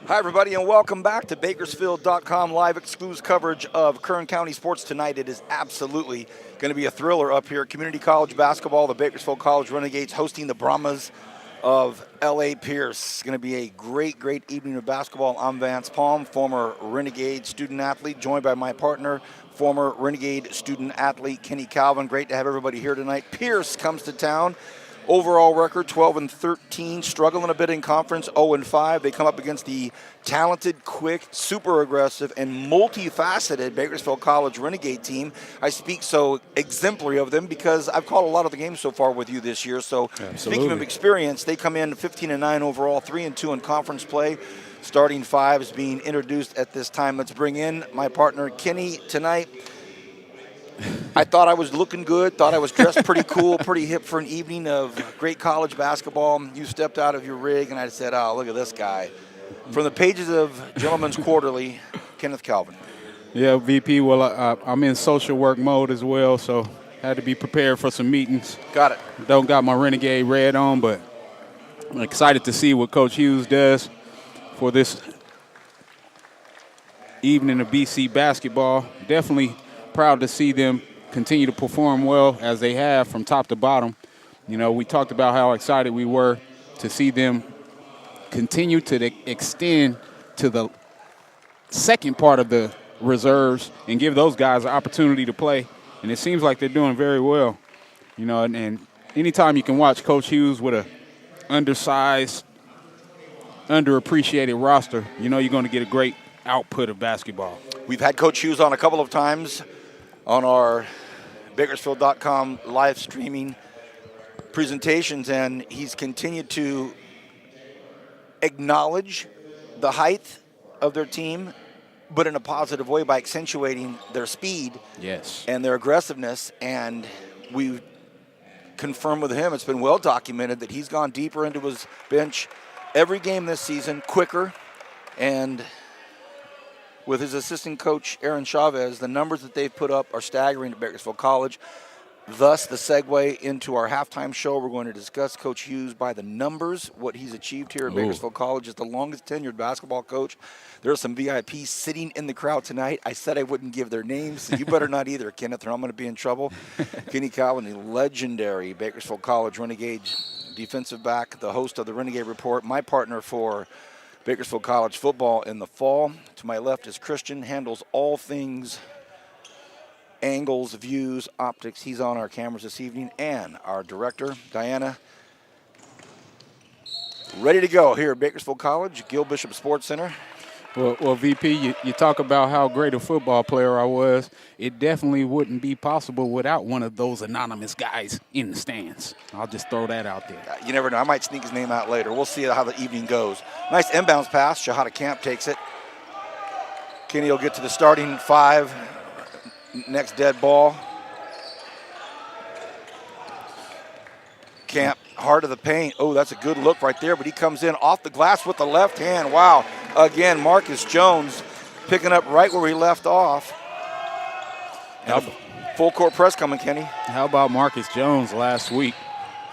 Hi, everybody, and welcome back to Bakersfield.com live exclusive coverage of Kern County sports tonight. It is absolutely going to be a thriller up here. Community college basketball, the Bakersfield College Renegades hosting the Brahmas of L.A. Pierce. It's going to be a great, great evening of basketball. I'm Vance Palm, former Renegade student athlete, joined by my partner, former Renegade student athlete Kenny Calvin. Great to have everybody here tonight. Pierce comes to town. Overall record 12-13, struggling a bit in conference, 0-5. They come up against the talented, quick, super aggressive, and multifaceted Bakersfield College Renegade team. I speak so exemplary of them because I've called a lot of the games so far with you this year. So speaking of experience, they come in 15-9 overall, 3-2 in conference play. Starting five is being introduced at this time. Let's bring in my partner Kenny tonight. I thought I was looking good, thought I was dressed pretty cool, pretty hip for an evening of great college basketball. You stepped out of your rig, and I said, oh, look at this guy. From the pages of Gentleman's Quarterly, Kenneth Calvin. Yeah, VP, well, I'm in social work mode as well, so had to be prepared for some meetings. Got it. Don't got my Renegade red on, but I'm excited to see what Coach Hughes does for this evening of BC basketball. Definitely proud to see them continue to perform well as they have from top to bottom. You know, we talked about how excited we were to see them continue to extend to the second part of the reserves and give those guys an opportunity to play. And it seems like they're doing very well. You know, and anytime you can watch Coach Hughes with a undersized, underappreciated roster, you know you're going to get a great output of basketball. We've had Coach Hughes on a couple of times on our Bakersfield.com live streaming presentations, and he's continued to acknowledge the height of their team, but in a positive way by accentuating their speed and their aggressiveness. And we confirmed with him, it's been well documented that he's gone deeper into his bench every game this season, quicker, and with his assistant coach, Aaron Chavez, the numbers that they've put up are staggering at Bakersfield College. Thus, the segue into our halftime show. We're going to discuss Coach Hughes by the numbers, what he's achieved here at Bakersfield College as the longest tenured basketball coach. There are some VIPs sitting in the crowd tonight. I said I wouldn't give their names, so you better not either, Kenneth, or I'm going to be in trouble. Kenny Calvin, the legendary Bakersfield College Renegade defensive back, the host of the Renegade Report, my partner for Bakersfield College football in the fall. To my left is Christian, handles all things angles, views, optics. He's on our cameras this evening. And our director, Diana, ready to go here at Bakersfield College, Gil Bishop Sports Center. Well, VP, you talk about how great a football player I was. It definitely wouldn't be possible without one of those anonymous guys in the stands. I'll just throw that out there. You never know. I might sneak his name out later. We'll see how the evening goes. Nice inbounds pass. Shahada Camp takes it. Kenny will get to the starting five. Next dead ball. Camp, heart of the paint. Oh, that's a good look right there, but he comes in off the glass with the left hand. Wow. Again, Marcus Jones picking up right where he left off. And a full court press coming, Kenny. How about Marcus Jones last week?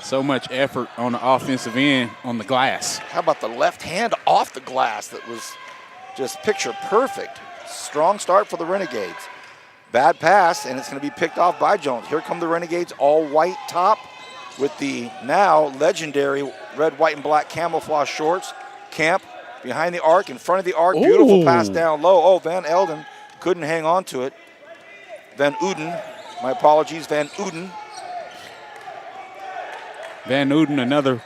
So much effort on the offensive end on the glass. How about the left hand off the glass that was just picture perfect. Strong start for the Renegades. Bad pass, and it's going to be picked off by Jones. Here come the Renegades, all white top with the now legendary red, white, and black camouflage shorts. Camp behind the arc, in front of the arc. Ooh. Beautiful pass down low. Oh, Van Elden couldn't hang on to it. Van Uden, my apologies, Van Uden. Van Uden, another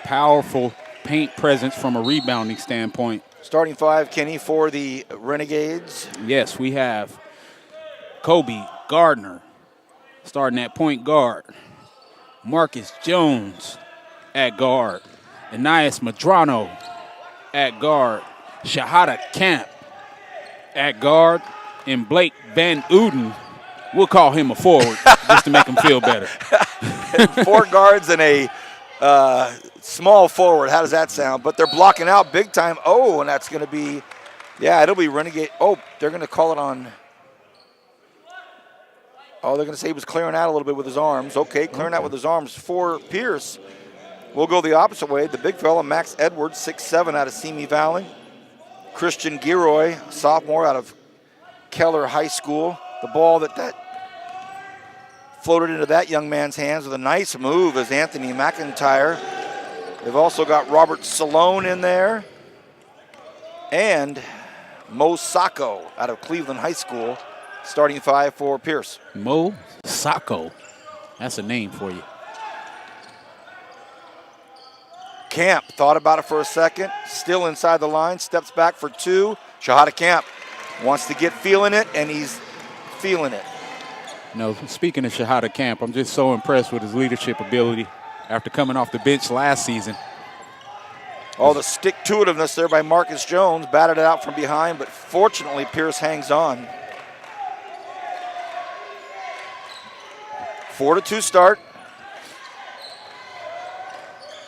powerful paint presence from a rebounding standpoint. Starting five, Kenny, for the Renegades. Yes, we have Kobe Gardner starting at point guard. Marcus Jones at guard. Anias Madrano at guard. Shahada Camp at guard. And Blake Van Uden, we'll call him a forward just to make him feel better. 4 guards and a small forward. How does that sound? But they're blocking out big time. Oh, and that's going to be, yeah, it'll be Renegade. Oh, they're going to call it on. Oh, they're going to say he was clearing out a little bit with his arms. Okay, clearing out with his arms for Pierce. We'll go the opposite way. The big fella, Max Edwards, 6'7", out of Simi Valley. Christian Gilroy, sophomore out of Keller High School. The ball that floated into that young man's hands with a nice move is Anthony McIntyre. They've also got Robert Salone in there and Mo Sacco out of Cleveland High School, starting 5 for Pierce. Mo Sacco. That's a name for you. Camp thought about it for a second, still inside the line, steps back for 2. Shahada Camp wants to get feeling it, and he's feeling it. No, speaking of Shahada Camp, I'm just so impressed with his leadership ability after coming off the bench last season. All the stick-to-itiveness there by Marcus Jones, batted it out from behind, but fortunately Pierce hangs on. 4-2 start.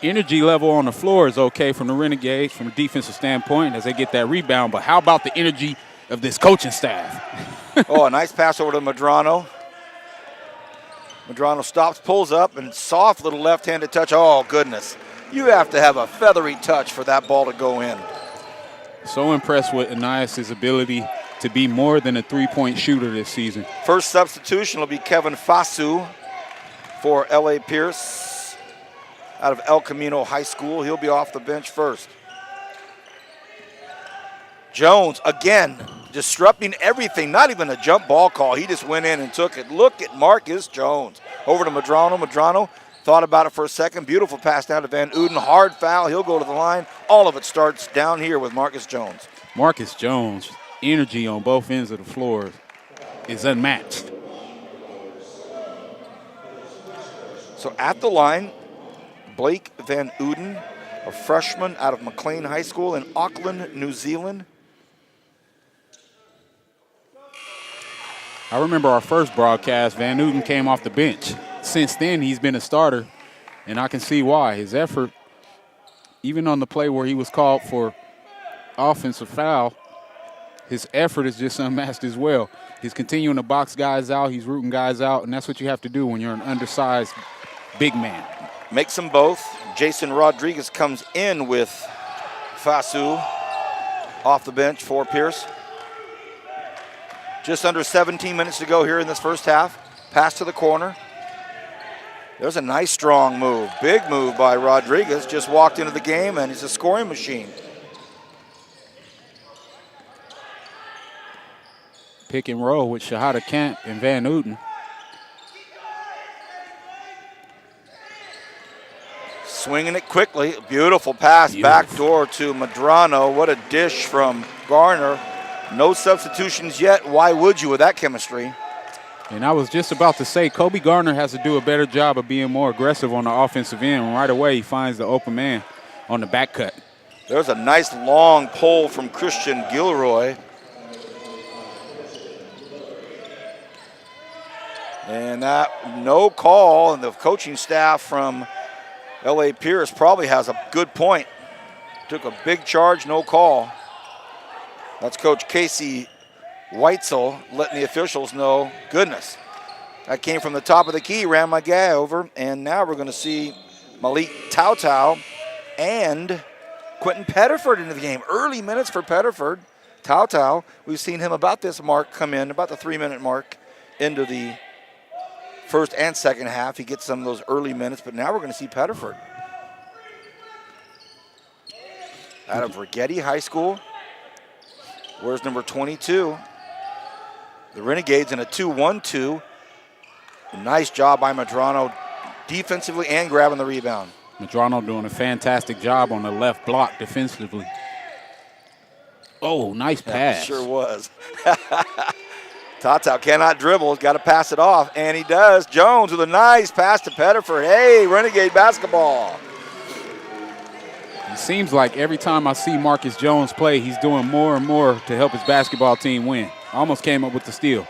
Energy level on the floor is okay from the Renegades from a defensive standpoint as they get that rebound, but how about the energy of this coaching staff? Oh, a nice pass over to Medrano. Medrano stops, pulls up, and soft little left-handed touch. Oh, goodness. You have to have a feathery touch for that ball to go in. So impressed with Anias' ability to be more than a three-point shooter this season. First substitution will be Kevin Fasu for L.A. Pierce out of El Camino High School. He'll be off the bench first. Jones, again, disrupting everything, not even a jump ball call. He just went in and took it. Look at Marcus Jones. Over to Medrano. Medrano thought about it for a second. Beautiful pass down to Van Uden. Hard foul. He'll go to the line. All of it starts down here with Marcus Jones. Marcus Jones, energy on both ends of the floor is unmatched. So at the line, Blake Van Uden, a freshman out of McLean High School in Auckland, New Zealand. I remember our first broadcast, Van Uden came off the bench. Since then, he's been a starter, and I can see why. His effort, even on the play where he was called for offensive foul, his effort is just unmatched as well. He's continuing to box guys out. He's rooting guys out, and that's what you have to do when you're an undersized big man. Makes them both. Jason Rodriguez comes in with Fasu off the bench for Pierce. Just under 17 minutes to go here in this first half. Pass to the corner. There's a nice strong move. Big move by Rodriguez. Just walked into the game and he's a scoring machine. Pick and roll with Shahada Camp and Van Uden. Swinging it quickly. Beautiful pass back door to Medrano. What a dish from Garner. No substitutions yet. Why would you with that chemistry? And I was just about to say, Kobe Garner has to do a better job of being more aggressive on the offensive end. And right away, he finds the open man on the back cut. There's a nice long pull from Christian Gilroy. And that no call, and the coaching staff from L.A. Pierce probably has a good point. Took a big charge, no call. That's Coach Casey Weitzel letting the officials know, goodness, that came from the top of the key, ran my guy over, and now we're going to see Malik Tautau and Quentin Pettiford into the game. Early minutes for Pettiford. Tautau, we've seen him about this mark come in, about the 3-minute mark into the first and second half. He gets some of those early minutes, but now we're going to see Pettiford. Out of Rigetti High School. Where's number 22? The Renegades in a 2-1-2. Nice job by Medrano defensively and grabbing the rebound. Medrano doing a fantastic job on the left block defensively. Oh, nice pass. Sure was. Tautau cannot dribble. He's got to pass it off, and he does. Jones with a nice pass to Pettiford. Hey, Renegade basketball. It seems like every time I see Marcus Jones play, he's doing more and more to help his basketball team win. Almost came up with the steal.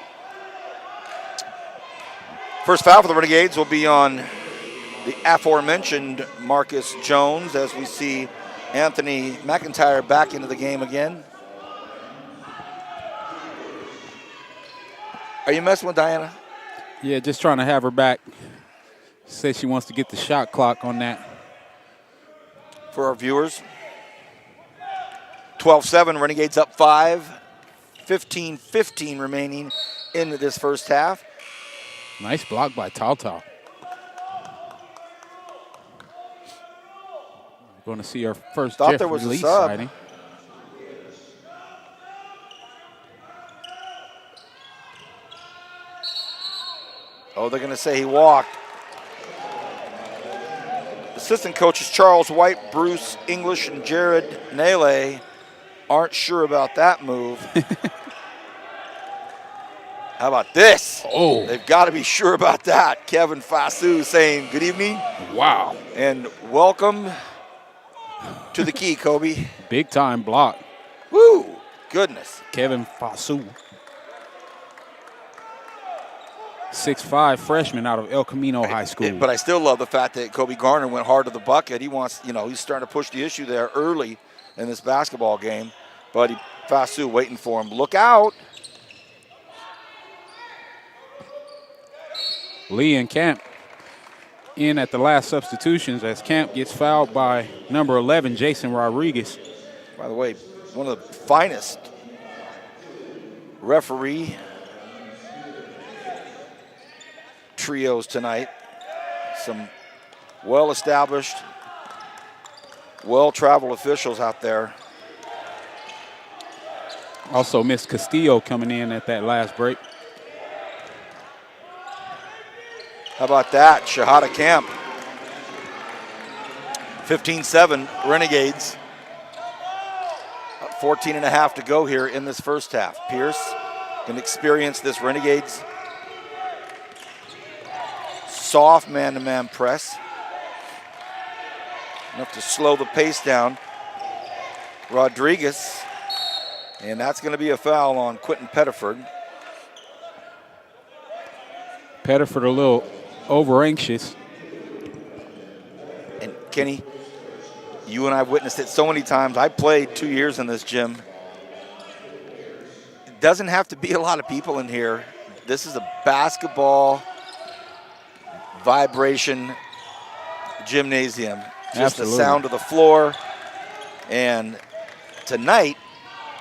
First foul for the Renegades will be on the aforementioned Marcus Jones as we see Anthony McIntyre back into the game again. Are you messing with Diana? Yeah, just trying to have her back. Says she wants to get the shot clock on that. For our viewers, 12-7, Renegades up 5. 15-15 remaining in this first half. Nice block by Tao. We're going to see our first Thought Jeff there was a Lee sub. sighting. Oh, they're going to say he walked. Assistant coaches Charles White, Bruce English, and Jared Nele aren't sure about that move. How about this? Oh. They've got to be sure about that. Kevin Fasu saying good evening Wow. and welcome to the key, Kobe. Big time block. Woo! Goodness. Kevin Fasu. 6'5" freshman out of El Camino High School. But I still love the fact that Kobe Garner went hard to the bucket. He wants, he's starting to push the issue there early in this basketball game. But Fasu waiting for him. Look out. Lee and Camp in at the last substitutions as Camp gets fouled by number 11, Jason Rodriguez. By the way, one of the finest referee trios tonight. Some well-established, well-traveled officials out there. Also Miss Castillo coming in at that last break. How about that? Shahada Camp. 15-7 Renegades. 14 and a half to go here in this first half. Pierce can experience this Renegades soft man-to-man press. Enough to slow the pace down. Rodriguez, and that's going to be a foul on Quentin Pettiford. Pettiford a little over anxious. And Kenny, you and I have witnessed it so many times. I played 2 years in this gym. It doesn't have to be a lot of people in here. This is a basketball vibration gymnasium. Just Absolutely. the sound of the floor. And tonight,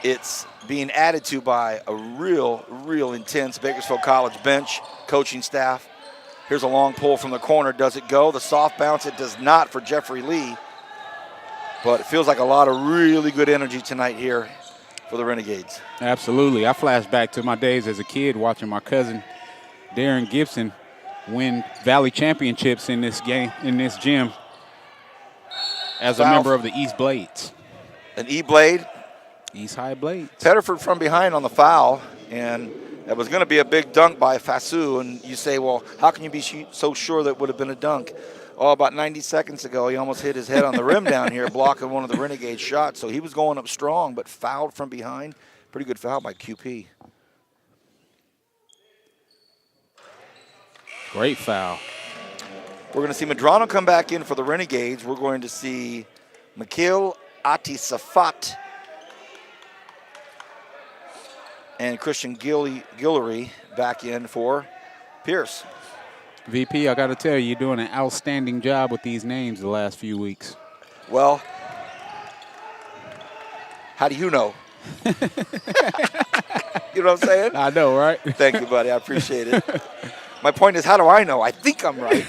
it's being added to by a real intense Bakersfield College bench, coaching staff. Here's a long pull from the corner. Does it go? The soft bounce, it does not for Jeffrey Lee. But it feels like a lot of really good energy tonight here for the Renegades. Absolutely. I flash back to my days as a kid watching my cousin Darren Gibson win Valley championships in this game, in this gym, as a Foul. member of the East Blades. An E-Blade. East High Blades. Pettiford from behind on the foul, and that was going to be a big dunk by Fasu. And you say, well, how can you be so sure that would have been a dunk? Oh, about 90 seconds ago, he almost hit his head on the rim down here, blocking one of the Renegade shots. So he was going up strong, but fouled from behind. Pretty good foul by QP. Great foul. We're going to see Medrano come back in for the Renegades. We're going to see Mikhail Atisafat and Christian Guillory back in for Pierce. VP, I got to tell you, you're doing an outstanding job with these names the last few weeks. Well, how do you know? You know what I'm saying? I know, right? Thank you, buddy. I appreciate it. My point is, how do I know? I think I'm right.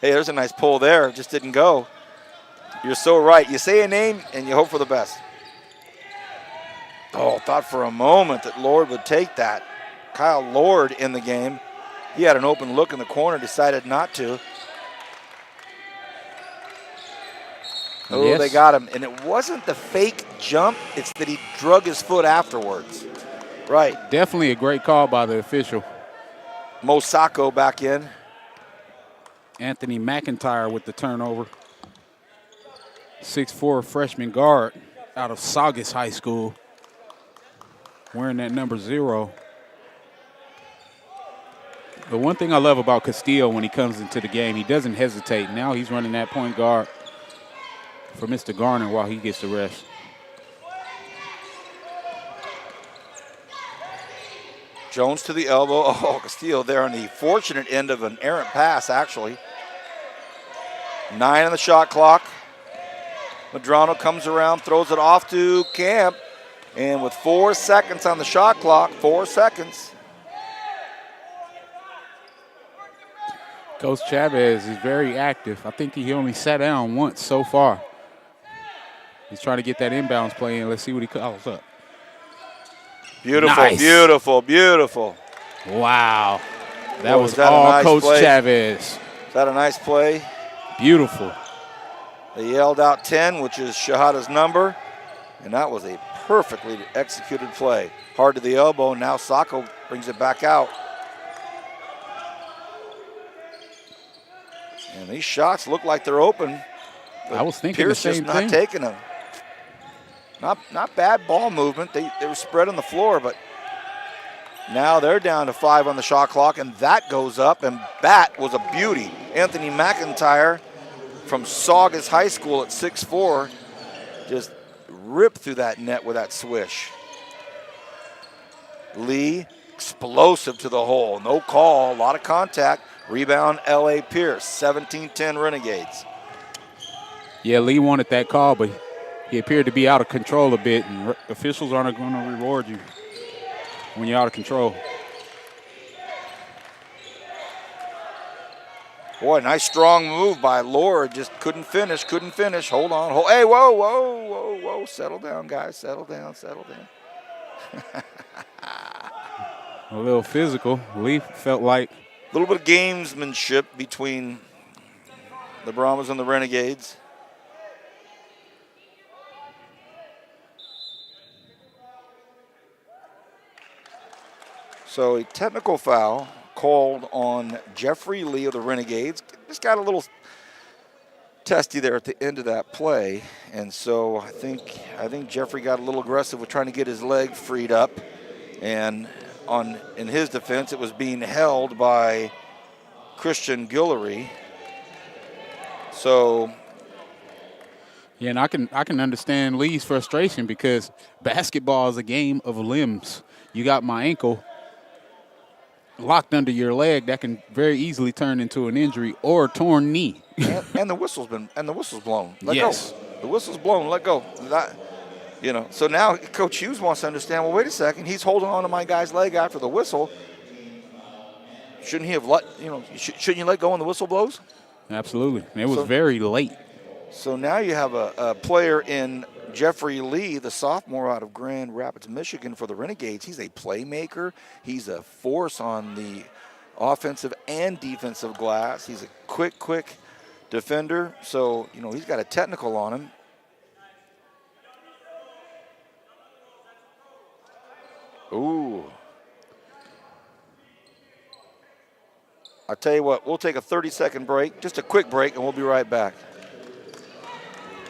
Hey, there's a nice pull there. Just didn't go. You're so right. You say a name, and you hope for the best. Oh, thought for a moment that Lord would take that. Kyle Lord in the game. He had an open look in the corner, decided not to. Oh, Yes. They got him. And it wasn't the fake jump. It's that he drug his foot afterwards. Right. Definitely a great call by the official. Mosako back in. Anthony McIntyre with the turnover. 6'4" freshman guard out of Saugus High School, wearing that number 0. The one thing I love about Castillo when he comes into the game, he doesn't hesitate. Now he's running that point guard for Mr. Garner while he gets the rest. Jones to the elbow. Oh, Castillo there on the fortunate end of an errant pass, actually. 9 on the shot clock. Madrano comes around, throws it off to Camp, and with 4 seconds on the shot clock, 4 seconds. Coach Chavez is very active. I think he only sat down once so far. He's trying to get that inbounds play in. Let's see what he calls up. Beautiful, Nice. beautiful, beautiful. Wow. That Boy, was is that a all nice Coach play? Chavez. Is that a nice play? Beautiful. They yelled out 10, which is Shahada's number, and that was a perfectly executed play. Hard to the elbow, now Sacco brings it back out. And these shots look like they're open. I was thinking Pierce the same just not thing. taking them. Not bad ball movement. They were spread on the floor, but now they're down to 5 on the shot clock, and that goes up, and that was a beauty. Anthony McIntyre from Saugus High School at 6'4", just ripped through that net with that swish. Lee, explosive to the hole. No call, a lot of contact. Rebound, L.A. Pierce, 17-10 Renegades. Yeah, Lee wanted that call, but he appeared to be out of control a bit, and officials aren't going to reward you when you're out of control. Boy, nice strong move by Lord. Just couldn't finish. Hold on. Hey, whoa. Settle down, guys. Settle down. A little physical. Lee felt like A little bit of gamesmanship between the Brahmas and the Renegades. So a technical foul called on Jeffrey Lee of the Renegades. Just got a little testy there at the end of that play, and so I think Jeffrey got a little aggressive with trying to get his leg freed up, and in his defense, it was being held by Christian Guillory. So, yeah, and I can understand Lee's frustration because basketball is a game of limbs. You got my ankle locked under your leg, that can very easily turn into an injury or a torn knee. and the whistle's blown. Let Yes. go. The whistle's blown. Let go. So now Coach Hughes wants to understand. Well, wait a second. He's holding on to my guy's leg after the whistle. Shouldn't he have shouldn't you let go when the whistle blows? Absolutely. And it was very late. So now you have a player in Jeffrey Lee, the sophomore out of Grand Rapids, Michigan for the Renegades. He's a playmaker. He's a force on the offensive and defensive glass. He's a quick defender. So, he's got a technical on him. Ooh. I'll tell you what, we'll take a 30-second break, just a quick break, and we'll be right back.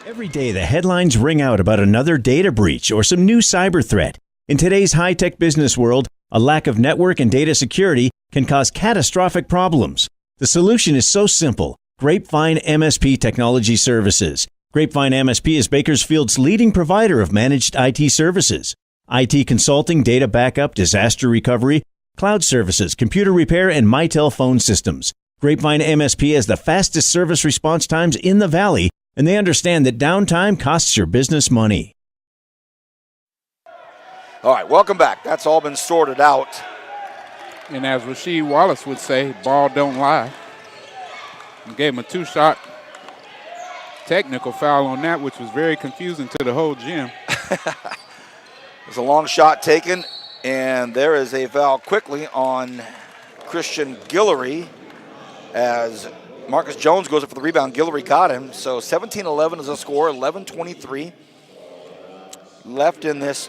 Every day, the headlines ring out about another data breach or some new cyber threat. In today's high-tech business world, a lack of network and data security can cause catastrophic problems. The solution is so simple. Grapevine MSP Technology Services. Grapevine MSP is Bakersfield's leading provider of managed IT services. IT consulting, data backup, disaster recovery, cloud services, computer repair, and Mitel phone systems. Grapevine MSP has the fastest service response times in the Valley, and they understand that downtime costs your business money. All right, welcome back. That's all been sorted out. And as Rasheed Wallace would say, ball don't lie. And gave him a 2-shot technical foul on that, which was very confusing to the whole gym. There's a long shot taken, and there is a foul quickly on Christian Guillory as Marcus Jones goes up for the rebound. Guillory got him. So 17-11 is the score, 11:23 left in this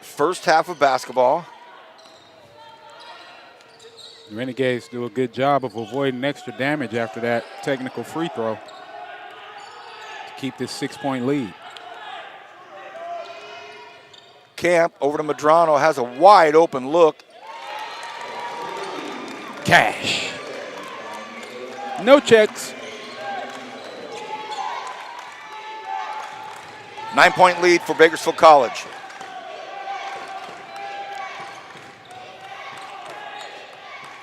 first half of basketball. The Renegades do a good job of avoiding extra damage after that technical free throw to keep this 6-point lead. Camp over to Madrano, has a wide open look. Cash. No checks. 9-point lead for Bakersfield College.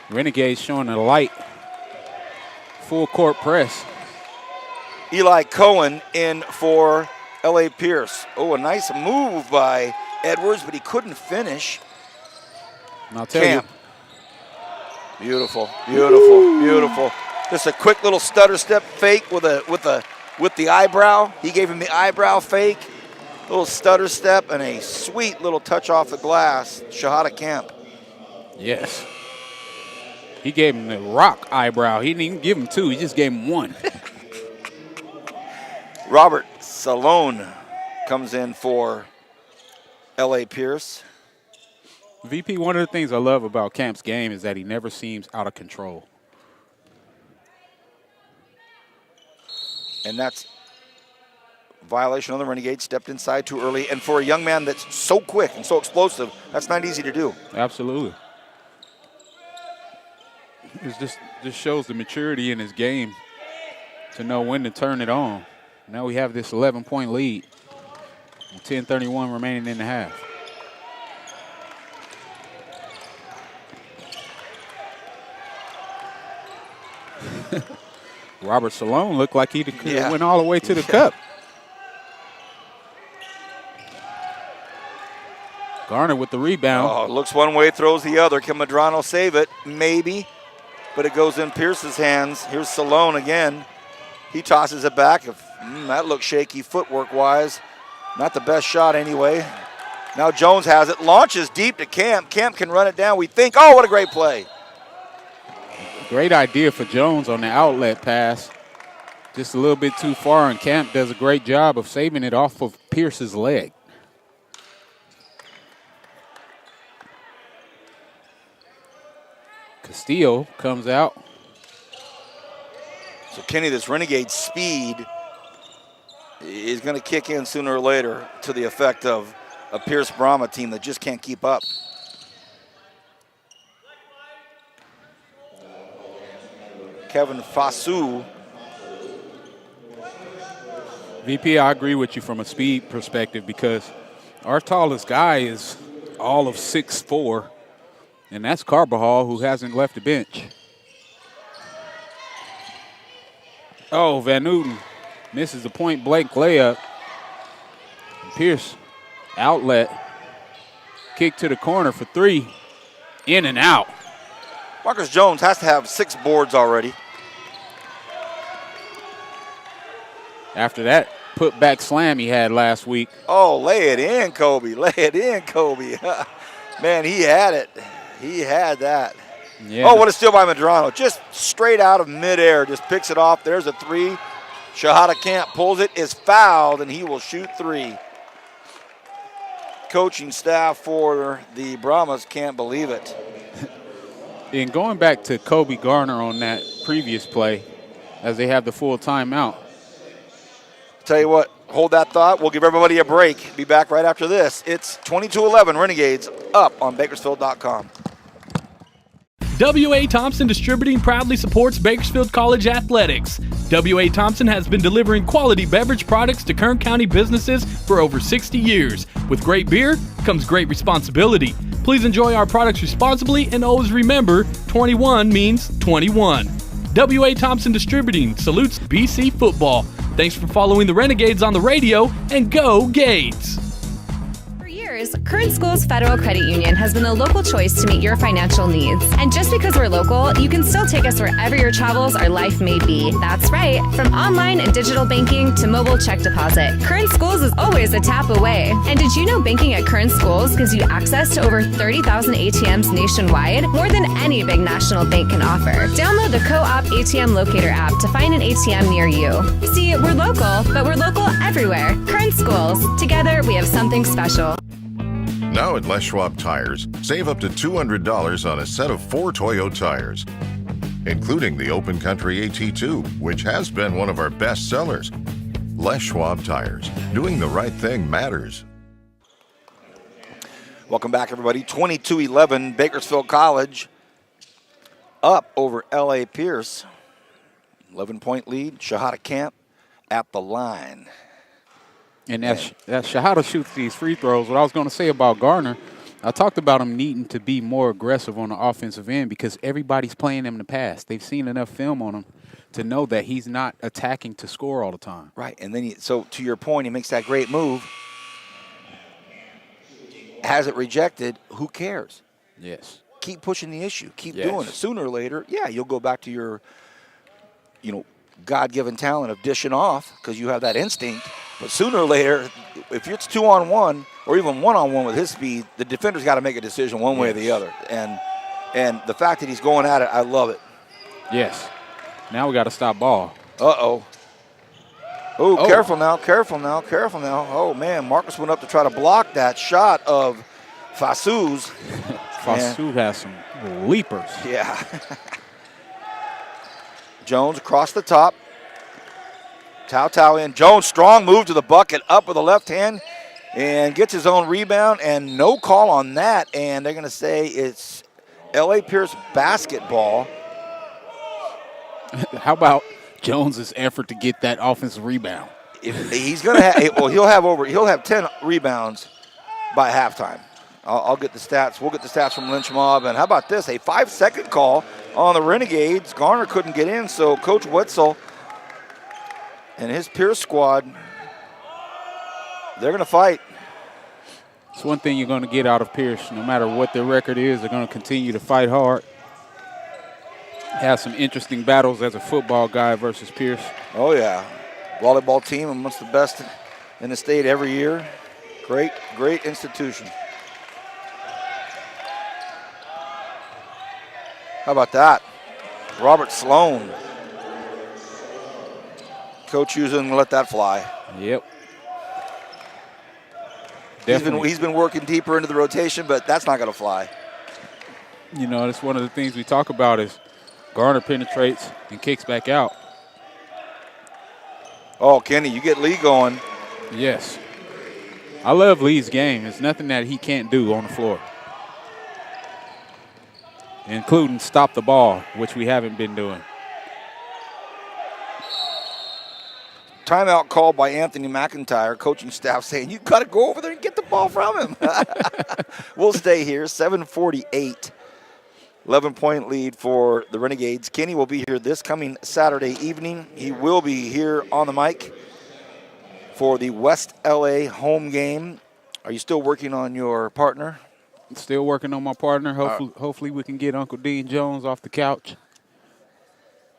Renegades showing a light full court press. Eli Cohen in for L.A. Pierce. Oh, a nice move by Edwards, but he couldn't finish. And I'll tell Camp. Beautiful, beautiful, beautiful. Just a quick little stutter step fake with the eyebrow. He gave him the eyebrow fake, little stutter step, and a sweet little touch off the glass. Shahada Camp. you, yes. He gave him the rock eyebrow. He didn't even give him two. He just gave him one. Robert Salone comes in for L.A. Pierce. VP, one of the things I love about Camp's game is that he never seems out of control. And that's violation on the Renegade. Stepped inside too early. And for a young man that's so quick and so explosive, that's not easy to do. Absolutely. It just shows the maturity in his game to know when to turn it on. Now we have this 11-point lead. 10:31 remaining in the half. Robert Salone looked like he could have went all the way to the cup. Garner with the rebound. Oh, looks one way, throws the other. Can Medrano save it? Maybe. But it goes in Pierce's hands. Here's Salone again. He tosses it back. That looks shaky footwork-wise. Not the best shot anyway. Now Jones has it. Launches deep to Camp. Camp can run it down, we think. Oh, what a great play. Great idea for Jones on the outlet pass. Just a little bit too far, and Camp does a great job of saving it off of Pierce's leg. Castillo comes out. So, Kenny, this Renegade speed is going to kick in sooner or later to the effect of a Pierce Brahma team that just can't keep up. Kevin Fasu. VP, I agree with you from a speed perspective because our tallest guy is all of 6'4", and that's Carbajal, who hasn't left the bench. Oh, Van Newton misses the point-blank layup. Pierce, outlet, kick to the corner for three, in and out. Marcus Jones has to have 6 boards already. After that put-back slam he had last week. Oh, lay it in, Kobe. Lay it in, Kobe. Man, he had it. He had that. Yeah. Oh, what a steal by Medrano. Just straight out of midair. Just picks it off. There's a 3. Shahada Camp pulls it, is fouled, and he will shoot 3. Coaching staff for the Brahmas can't believe it. And going back to Kobe Garner on that previous play, as they have the full timeout. Tell you what, hold that thought. We'll give everybody a break. Be back right after this. It's 22-11 Renegades up on Bakersfield.com. W.A. Thompson Distributing proudly supports Bakersfield College athletics. W.A. Thompson has been delivering quality beverage products to Kern County businesses for over 60 years. With great beer comes great responsibility. Please enjoy our products responsibly and always remember, 21 means 21. W.A. Thompson Distributing salutes BC football. Thanks for following the Renegades on the radio, and go Gates! For years, Current Schools Federal Credit Union has been the local choice to meet your financial needs. And just because we're local, you can still take us wherever your travels or life may be. That's right. From online and digital banking to mobile check deposit, Current Schools is always a tap away. And did you know banking at Current Schools gives you access to over 30,000 ATMs nationwide, more than any big national bank can offer? Download the Co-op ATM Locator app to find an ATM near you. See, we're local, but we're local everywhere. Current Schools. Together, we have something special. Now at Les Schwab Tires, save up to $200 on a set of 4 Toyo tires, including the Open Country AT2, which has been one of our best sellers. Les Schwab Tires, doing the right thing matters. Welcome back, everybody. 22-11 Bakersfield College up over L.A. Pierce. 11-point lead. Shahada Camp at the line. And as Shahada shoots these free throws, what I was going to say about Garner, I talked about him needing to be more aggressive on the offensive end because everybody's playing him in the past. They've seen enough film on him to know that he's not attacking to score all the time. Right, and then so to your point, he makes that great move. Has it rejected, who cares? Yes. Keep pushing the issue. Keep Yes. doing it. Sooner or later, yeah, you'll go back to your, God-given talent of dishing off because you have that instinct. But sooner or later, if it's 2-on-1 or even 1-on-1 with his speed, the defender's got to make a decision one way or the other. And the fact that he's going at it, I love it. Yes. Now we got to stop ball. Uh-oh. Oh, careful now, careful now, careful now. Oh, man, Marcus went up to try to block that shot of Fasu's. Fasu has some leapers. Yeah. Jones across the top. Tao in. Jones, strong move to the bucket, up with the left hand, and gets his own rebound, and no call on that. And they're going to say it's L.A. Pierce basketball. How about Jones's effort to get that offensive rebound? If he's going to have, well, he'll have 10 rebounds by halftime. I'll get the stats. We'll get the stats from Lynch Mob. And how about this? A 5-second call on the Renegades. Garner couldn't get in, so Coach Wetzel and his Pierce squad, they're going to fight. It's one thing you're going to get out of Pierce. No matter what their record is, they're going to continue to fight hard. Has some interesting battles as a football guy versus Pierce. Oh, yeah. Volleyball team amongst the best in the state every year. Great, great institution. How about that? Robert Sloan. Coach Hughes didn't let that fly. Yep. He's been working deeper into the rotation, but that's not going to fly. You know, that's one of the things we talk about is Garner penetrates and kicks back out. Oh, Kenny, you get Lee going. Yes. I love Lee's game. There's nothing that he can't do on the floor, including stop the ball, which we haven't been doing. Timeout called by Anthony McIntyre, coaching staff saying, you got to go over there and get the ball from him. We'll stay here, 7:48. 11-point lead for the Renegades. Kenny will be here this coming Saturday evening. He will be here on the mic for the West LA home game. Are you still working on your partner? Still working on my partner. Hopefully we can get Uncle Dean Jones off the couch.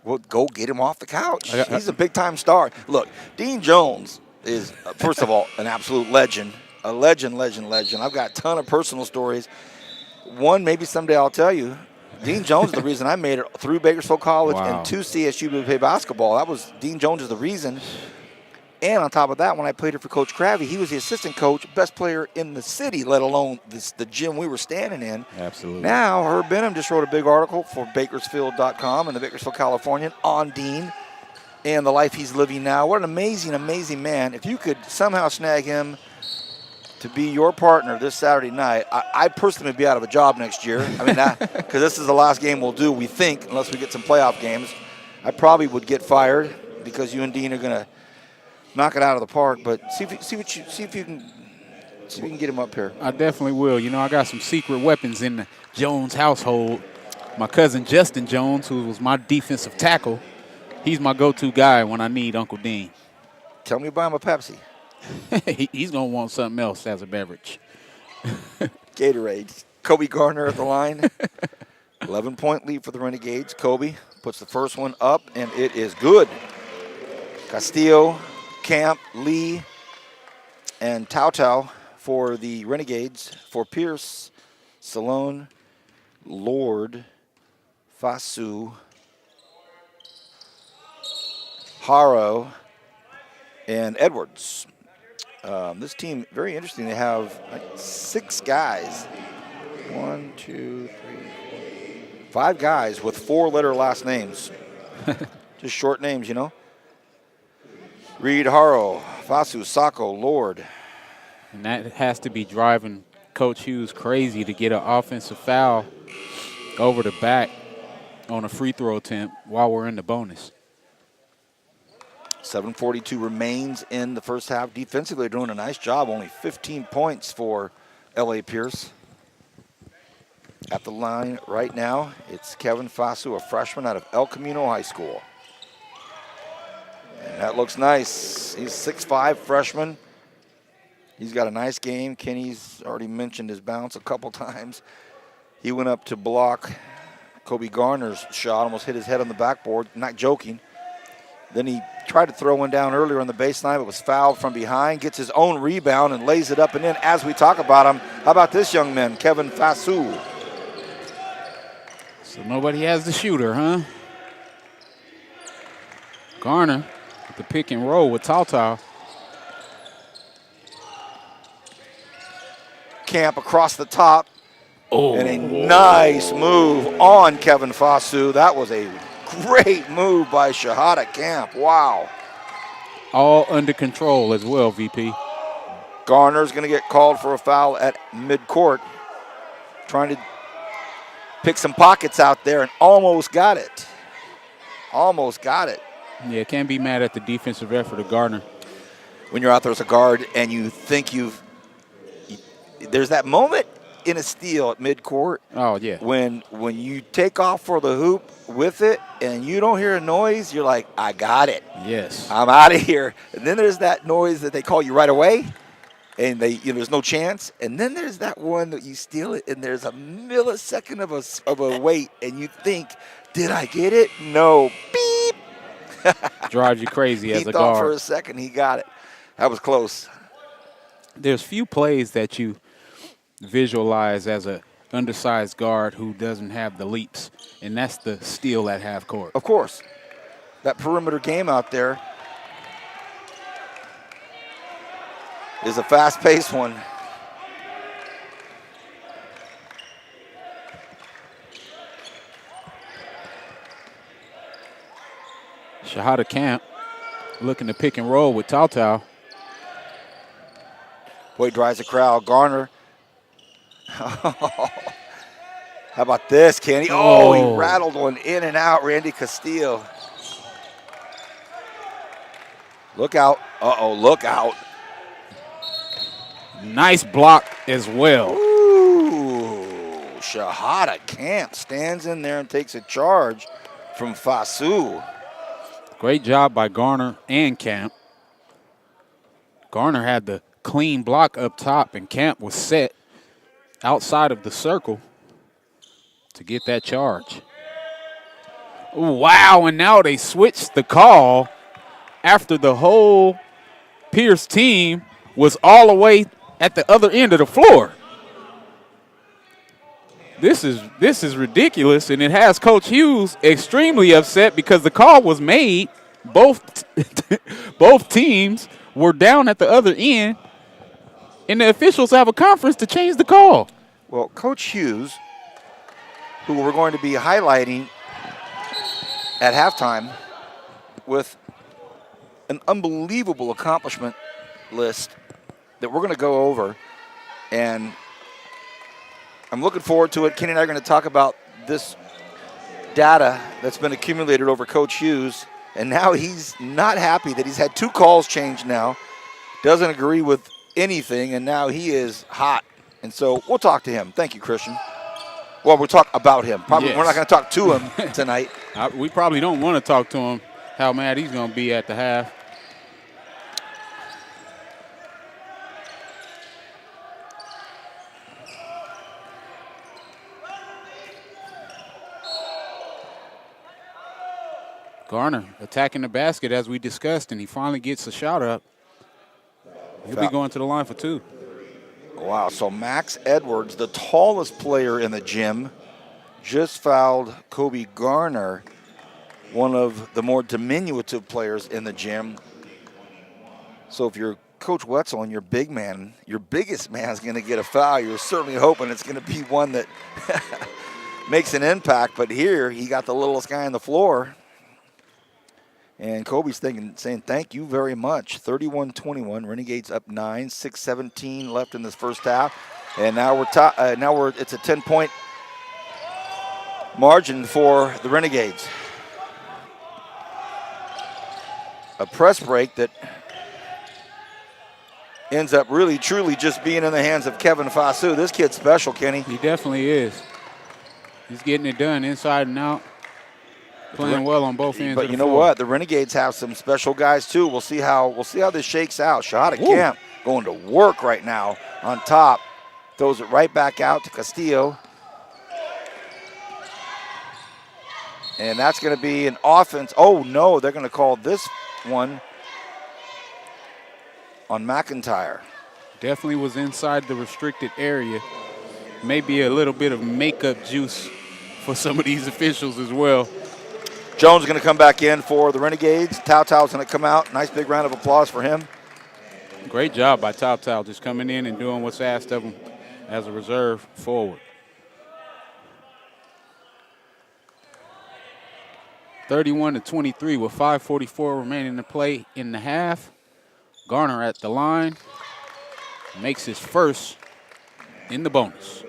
Well, go get him off the couch. He's a big-time star. Look, Dean Jones is, first of all, an absolute legend. A legend. I've got a ton of personal stories. One, maybe someday I'll tell you. Dean Jones is the reason I made it through Bakersfield College and to CSU to play basketball. That was Dean Jones is the reason. And on top of that, when I played it for Coach Cravey, he was the assistant coach, best player in the city, let alone the gym we were standing in. Absolutely. Now, Herb Benham just wrote a big article for Bakersfield.com and the Bakersfield Californian on Dean and the life he's living now. What an amazing, amazing man. If you could somehow snag him to be your partner this Saturday night, I personally would be out of a job next year. I mean, because this is the last game we'll do, we think, unless we get some playoff games. I probably would get fired because you and Dean are going to knock it out of the park. But see if you can get him up here. I definitely will. You know, I got some secret weapons in the Jones household. My cousin Justin Jones, who was my defensive tackle, he's my go-to guy when I need Uncle Dean. Tell me to buy him a Pepsi. He's going to want something else as a beverage. Gatorade. Kobe Garner at the line. 11-point lead for the Renegades. Kobe puts the first one up, and it is good. Castillo, Camp, Lee, and Tao for the Renegades. For Pierce, Salone, Lord, Fasu, Haro, and Edwards. This team, very interesting. They have 6 guys. 1, 2, 3, 4, 5 guys with 4-letter last names. Just short names, you know. Reed, Haro, Fasu, Sacco, Lord. And that has to be driving Coach Hughes crazy to get an offensive foul over the back on a free throw attempt while we're in the bonus. 7:42 remains in the first half. Defensively, they're doing a nice job. Only 15 points for L.A. Pierce. At the line right now, it's Kevin Fasu, a freshman out of El Camino High School. That looks nice. He's 6'5", freshman. He's got a nice game. Kenny's already mentioned his bounce a couple times. He went up to block Kobe Garner's shot, almost hit his head on the backboard, not joking. Then he tried to throw one down earlier on the baseline, but was fouled from behind, gets his own rebound and lays it up and in. As we talk about him, how about this young man, Kevin Fasu? So nobody has the shooter, huh? Garner with the pick and roll with Tautau. Camp across the top. Oh. And a nice move on Kevin Fasu. That was a great move by Shahada Camp. Wow. All under control as well, VP. Garner's going to get called for a foul at midcourt. Trying to pick some pockets out there and almost got it. Almost got it. Yeah, can't be mad at the defensive effort of Garner. When you're out there as a guard and you think there's that moment in a steal at midcourt. Oh, yeah. When you take off for the hoop with it and you don't hear a noise, you're like, I got it. Yes. I'm out of here. And then there's that noise that they call you right away, and there's no chance. And then there's that one that you steal it, and there's a millisecond of a wait, and you think, did I get it? No. Beep. Drives you crazy as a guard. He thought for a second he got it. That was close. There's few plays that you visualize as a undersized guard who doesn't have the leaps, and that's the steal at half court. Of course. That perimeter game out there is a fast-paced one. Shahada Camp looking to pick and roll with Tautau. Boy, drives the crowd. Garner. How about this, Kenny? Oh, he rattled one in and out, Randy Castillo. Look out. Uh-oh, look out. Nice block as well. Ooh, Shahada Camp stands in there and takes a charge from Fasu. Great job by Garner and Camp. Garner had the clean block up top, and Camp was set outside of the circle to get that charge. Ooh, wow, and now they switched the call after the whole Pierce team was all the way at the other end of the floor. This is ridiculous, and it has Coach Hughes extremely upset because the call was made. Both teams were down at the other end, and the officials have a conference to change the call. Well, Coach Hughes, who we're going to be highlighting at halftime with an unbelievable accomplishment list that we're going to go over, and I'm looking forward to it. Kenny and I are going to talk about this data that's been accumulated over Coach Hughes, and now he's not happy that he's had 2 calls changed now, doesn't agree with anything, and now he is hot. And so we'll talk to him. Thank you, Christian. Well, we'll talk about him. Probably yes. We're not going to talk to him tonight. We probably don't want to talk to him, how mad he's going to be at the half. Garner attacking the basket as we discussed, and he finally gets a shot up. He'll be going to the line for 2. Wow, so Max Edwards, the tallest player in the gym, just fouled Kobe Garner, one of the more diminutive players in the gym. So if you're Coach Wetzel and your big man, your biggest man is going to get a foul, you're certainly hoping it's going to be one that makes an impact. But here, he got the littlest guy on the floor. And Kobe's saying thank you very much. 31-21, Renegades up 9, 6:17 left in this first half, and now it's a 10-point margin for the Renegades. A press break that ends up really truly just being in the hands of Kevin Fasu. This kid's special, Kenny. He definitely is. He's getting it done inside and out. Playing well on both ends. But of the you know floor. what? The Renegades have some special guys too. We'll see how this shakes out. Shahada Camp going to work right now on top. Throws it right back out to Castillo. And that's going to be an offense. Oh, no, they're going to call this one on McIntyre. Definitely was inside the restricted area. Maybe a little bit of makeup juice for some of these officials as well. Jones is going to come back in for the Renegades. Tautau's going to come out. Nice big round of applause for him. Great job by Tautau, just coming in and doing what's asked of him as a reserve forward. 31-23 with 5:44 remaining to play in the half. Garner at the line makes his first in the bonus.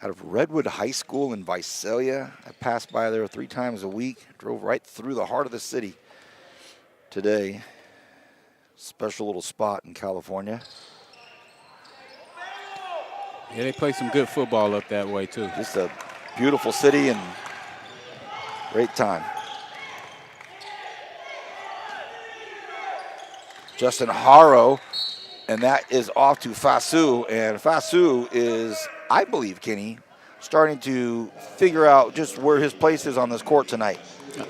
Out of Redwood High School in Visalia. I pass by there 3 times a week. Drove right through the heart of the city today. Special little spot in California. Yeah, they play some good football up that way too. Just a beautiful city and great time. Justin Haro, and that is off to Fasu. And Fasu is, I believe, Kenny, starting to figure out just where his place is on this court tonight.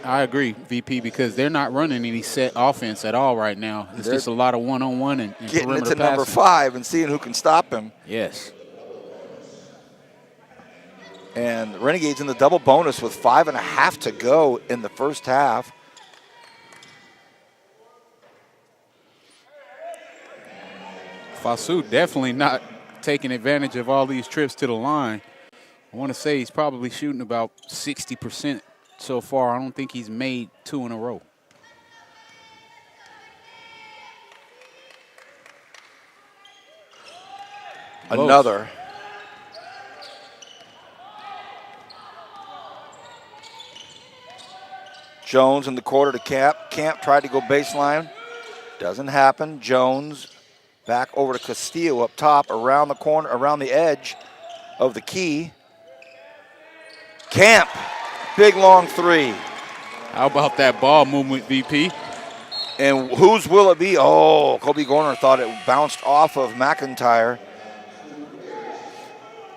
I agree, VP, because they're not running any set offense at all right now. It's just a lot of one-on-one and getting perimeter into number passing. 5 and seeing who can stop him. Yes. And the Renegades in the double bonus with 5.5 to go in the first half. Fasu definitely not taking advantage of all these trips to the line. I want to say he's probably shooting about 60% so far. I don't think he's made 2 in a row. Another. Jones in the quarter to Camp. Camp tried to go baseline. Doesn't happen. Jones back over to Castillo up top, around the corner, around the edge of the key. Camp, big long 3. How about that ball movement, VP? And whose will it be? Oh, Kobe Garner thought it bounced off of McIntyre.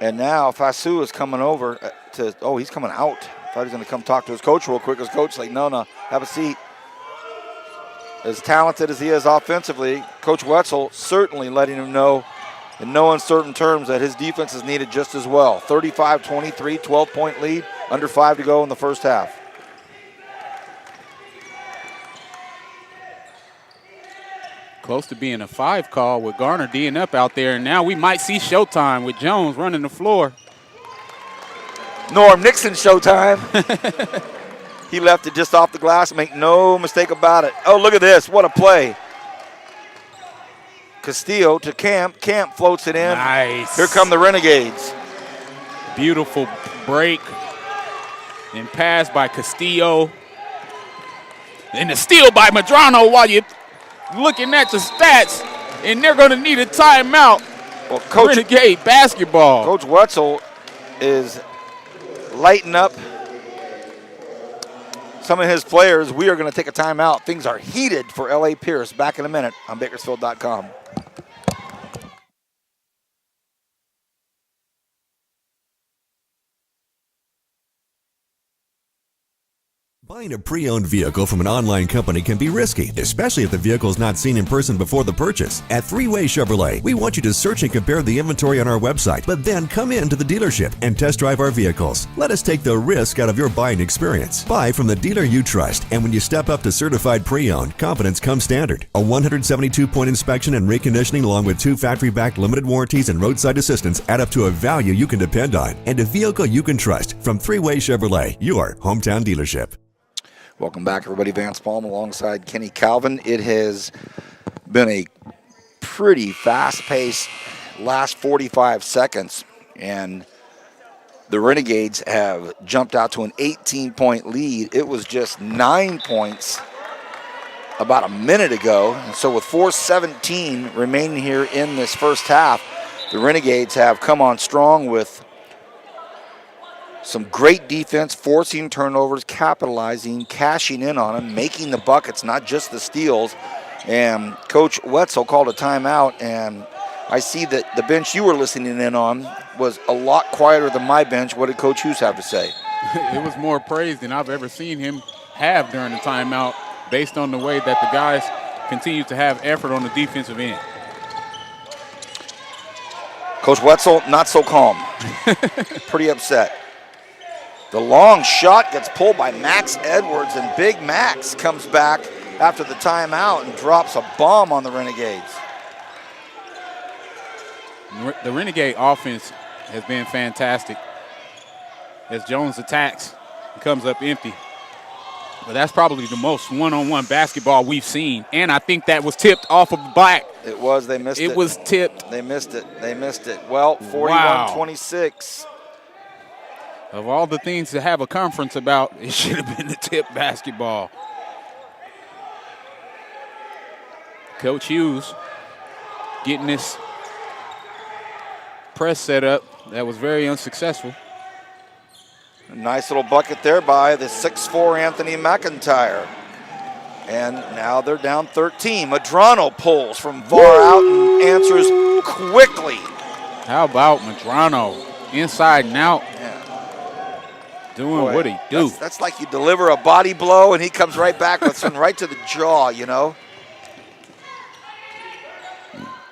And now Fasu is coming over to, oh, he's coming out. Thought he was going to come talk to his coach real quick. His coach like, no, have a seat. As talented as he is offensively, Coach Wetzel certainly letting him know in no uncertain terms that his defense is needed just as well. 35-23, 12-point lead, under 5 to go in the first half. Close to being a 5 call with Garner D'ing up out there, and now we might see showtime with Jones running the floor. Norm Nixon showtime. He left it just off the glass, make no mistake about it. Oh, look at this, what a play. Castillo to Camp. Camp floats it in. Nice. Here come the Renegades. Beautiful break and pass by Castillo. And the steal by Medrano while you're looking at the stats, and they're going to need a timeout. Well, Coach Renegade basketball. Coach Wetzel is lighting up some of his players. We are going to take a timeout. Things are heated for L.A. Pierce. Back in a minute on Bakersfield.com. Buying a pre-owned vehicle from an online company can be risky, especially if the vehicle is not seen in person before the purchase. At Three-Way Chevrolet, we want you to search and compare the inventory on our website, but then come in to the dealership and test drive our vehicles. Let us take the risk out of your buying experience. Buy from the dealer you trust, and when you step up to certified pre-owned, confidence comes standard. A 172-point inspection and reconditioning along with 2 factory-backed limited warranties and roadside assistance add up to a value you can depend on, and a vehicle you can trust from Three-Way Chevrolet, your hometown dealership. Welcome back, everybody. Vance Palm alongside Kenny Calvin. It has been a pretty fast-paced last 45 seconds, and the Renegades have jumped out to an 18-point lead. It was just 9 points about a minute ago, and so with 4:17 remaining here in this first half, the Renegades have come on strong with Some great defense, forcing turnovers, capitalizing, cashing in on them, making the buckets, not just the steals. And Coach Wetzel called a timeout, and I see that the bench you were listening in on was a lot quieter than my bench. What did Coach Hughes have to say? It was more praise than I've ever seen him have during the timeout, based on the way that the guys continue to have effort on the defensive end. Coach Wetzel, not so calm. Pretty upset. The long shot gets pulled by Max Edwards, and Big Max comes back after the timeout and drops a bomb on the Renegades. The Renegade offense has been fantastic. As Jones attacks, he comes up empty. But that's probably the most one-on-one basketball we've seen. And I think that was tipped off of Black. It was. They missed it. It was tipped. They missed it. They missed it. Well, 41-26. Of all the things to have a conference about, it should have been the tip basketball. Coach Hughes getting this press set up that was very unsuccessful. A nice little bucket there by the 6'4" Anthony McIntyre. And now they're down 13. Madrano pulls from far out and answers quickly. How about Madrano? Inside and out. Yeah. Doing what he do. That's like you deliver a body blow and he comes right back with something right to the jaw, you know.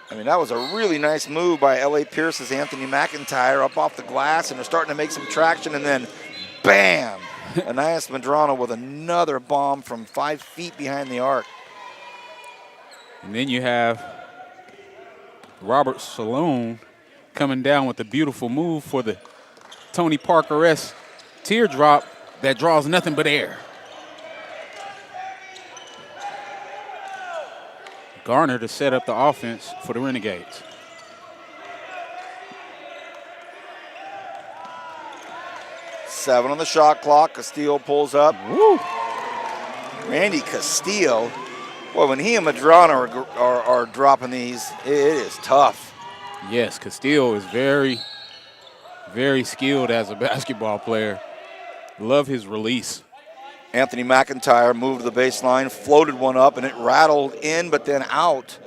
I mean, that was a really nice move by L.A. Pierce's Anthony McIntyre up off the glass, and they're starting to make some traction, and then bam! Anais Madrano with another bomb from 5 feet behind the arc. And then you have Robert Saloon coming down with a beautiful move for the Tony Parker-esque teardrop that draws nothing but air. Garner to set up the offense for the Renegades. Seven on the shot clock. Castillo pulls up. Woo. Randy Castillo. Boy, when he and Madrano are dropping these, it is tough. Yes, Castillo is very, very skilled as a basketball player. Love his release. Anthony McIntyre moved to the baseline, floated one up, and it rattled in but then out.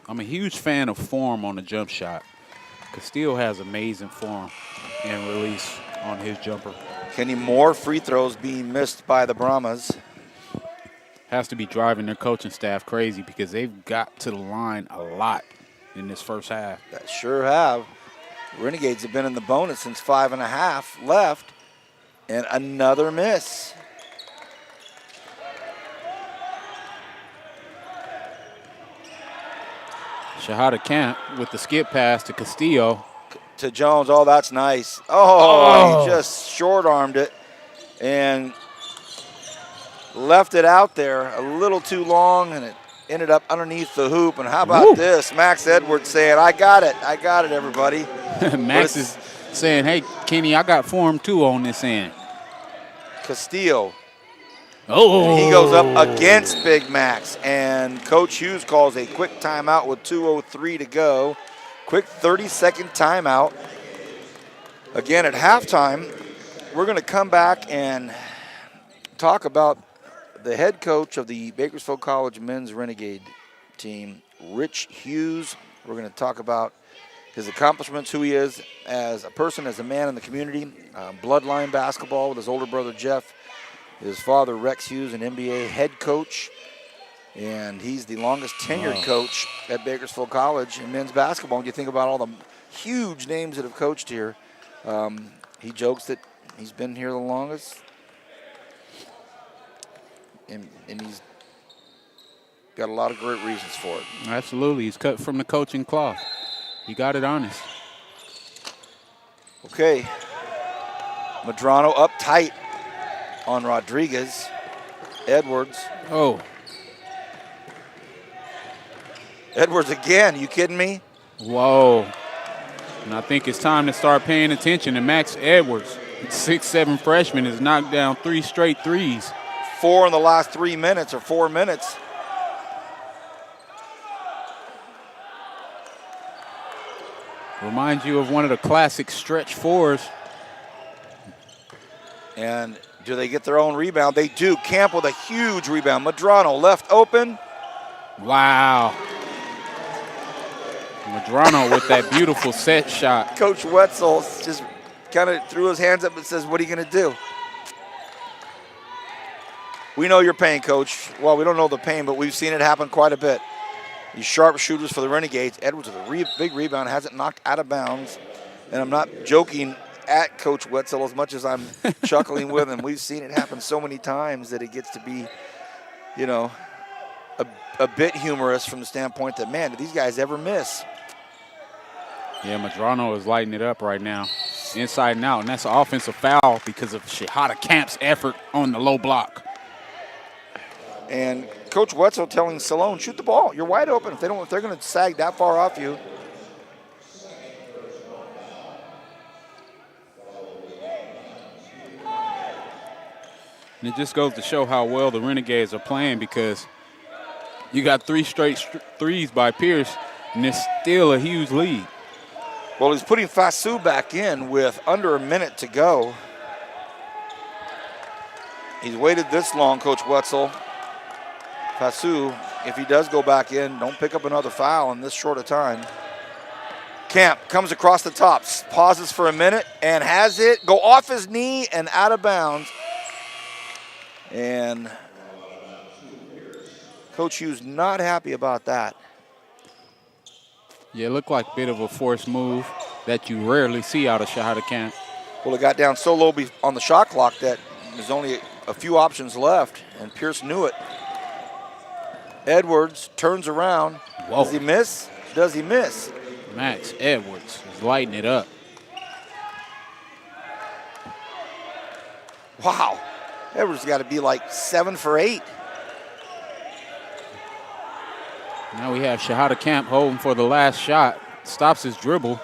I'm a huge fan of form on the jump shot. Castillo has amazing form and release on his jumper. Kenny, more free throws being missed by the Brahmas. Has to be driving their coaching staff crazy because they've got to the line a lot in this first half. That sure have. Renegades have been in the bonus since 5.5 left. And another miss. Shahada Camp with the skip pass to Castillo. To Jones. Oh, that's nice. Oh, he just short-armed it and left it out there a little too long, and it ended up underneath the hoop. And how about this? Max Edwards saying, I got it, everybody. Max is saying, hey, Kenny, I got form too on this end. Castillo. Oh. And he goes up against Big Max, and Coach Hughes calls a quick timeout with 2:03 to go. Quick 30-second timeout. Again, at halftime, we're going to come back and talk about the head coach of the Bakersfield College men's Renegade team, Rich Hughes. We're going to talk about his accomplishments, who he is as a person, as a man in the community, bloodline basketball with his older brother Jeff, his father Rex Hughes, an NBA head coach, and he's the longest tenured coach at Bakersfield College in men's basketball. When you think about all the huge names that have coached here, he jokes that he's been here the longest. And he's got a lot of great reasons for it. Absolutely. He's cut from the coaching cloth. He got it honest. Okay. Madrano up tight on Rodriguez. Edwards. Oh. Edwards again. You kidding me? Whoa. And I think it's time to start paying attention to Max Edwards. 6'7" freshman has knocked down 3 straight threes. 4 in the last 3 minutes or 4 minutes. Reminds you of one of the classic stretch fours. And do they get their own rebound? They do. Camp with a huge rebound. Madrano left open. Wow. Madrano with that beautiful set shot. Coach Wetzel just kind of threw his hands up and says, what are you going to do? We know your pain, Coach. Well, we don't know the pain, but we've seen it happen quite a bit. These sharp shooters for the Renegades. Edwards with a big rebound, has it knocked out of bounds. And I'm not joking at Coach Wetzel as much as I'm chuckling with him. We've seen it happen so many times that it gets to be, you know, a bit humorous from the standpoint that, man, did these guys ever miss? Yeah, Madrano is lighting it up right now, inside and out, and that's an offensive foul because of Shahada Camp's effort on the low block. And Coach Wetzel telling Salone, shoot the ball. You're wide open. If they're going to sag that far off you. And it just goes to show how well the Renegades are playing, because you got 3 straight threes by Pierce, and it's still a huge lead. Well, he's putting Fasu back in with under a minute to go. He's waited this long, Coach Wetzel. Fasu, if he does go back in, don't pick up another foul in this short a time. Camp comes across the top, pauses for a minute, and has it go off his knee and out of bounds. And Coach Hughes not happy about that. Yeah, it looked like a bit of a forced move that you rarely see out of Shahada Camp. Well, it got down so low on the shot clock that there's only a few options left, and Pierce knew it. Edwards turns around. Whoa. Does he miss? Does he miss? Max Edwards is lighting it up. Wow. Edwards got to be like 7 for 8. Now we have Shahada Camp holding for the last shot. Stops his dribble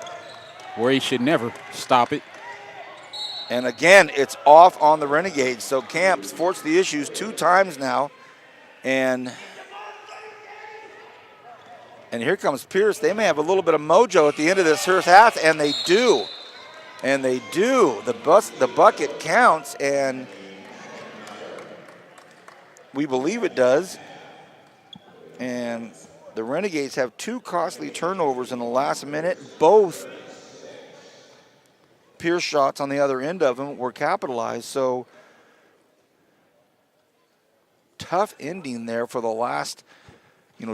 where he should never stop it. And again, it's off on the Renegades. So Camp's forced the issues 2 times now. And here comes Pierce. They may have a little bit of mojo at the end of this first half, and they do. And they do. The bucket counts, and we believe it does. And the Renegades have 2 costly turnovers in the last minute. Both Pierce shots on the other end of them were capitalized. So tough ending there for the last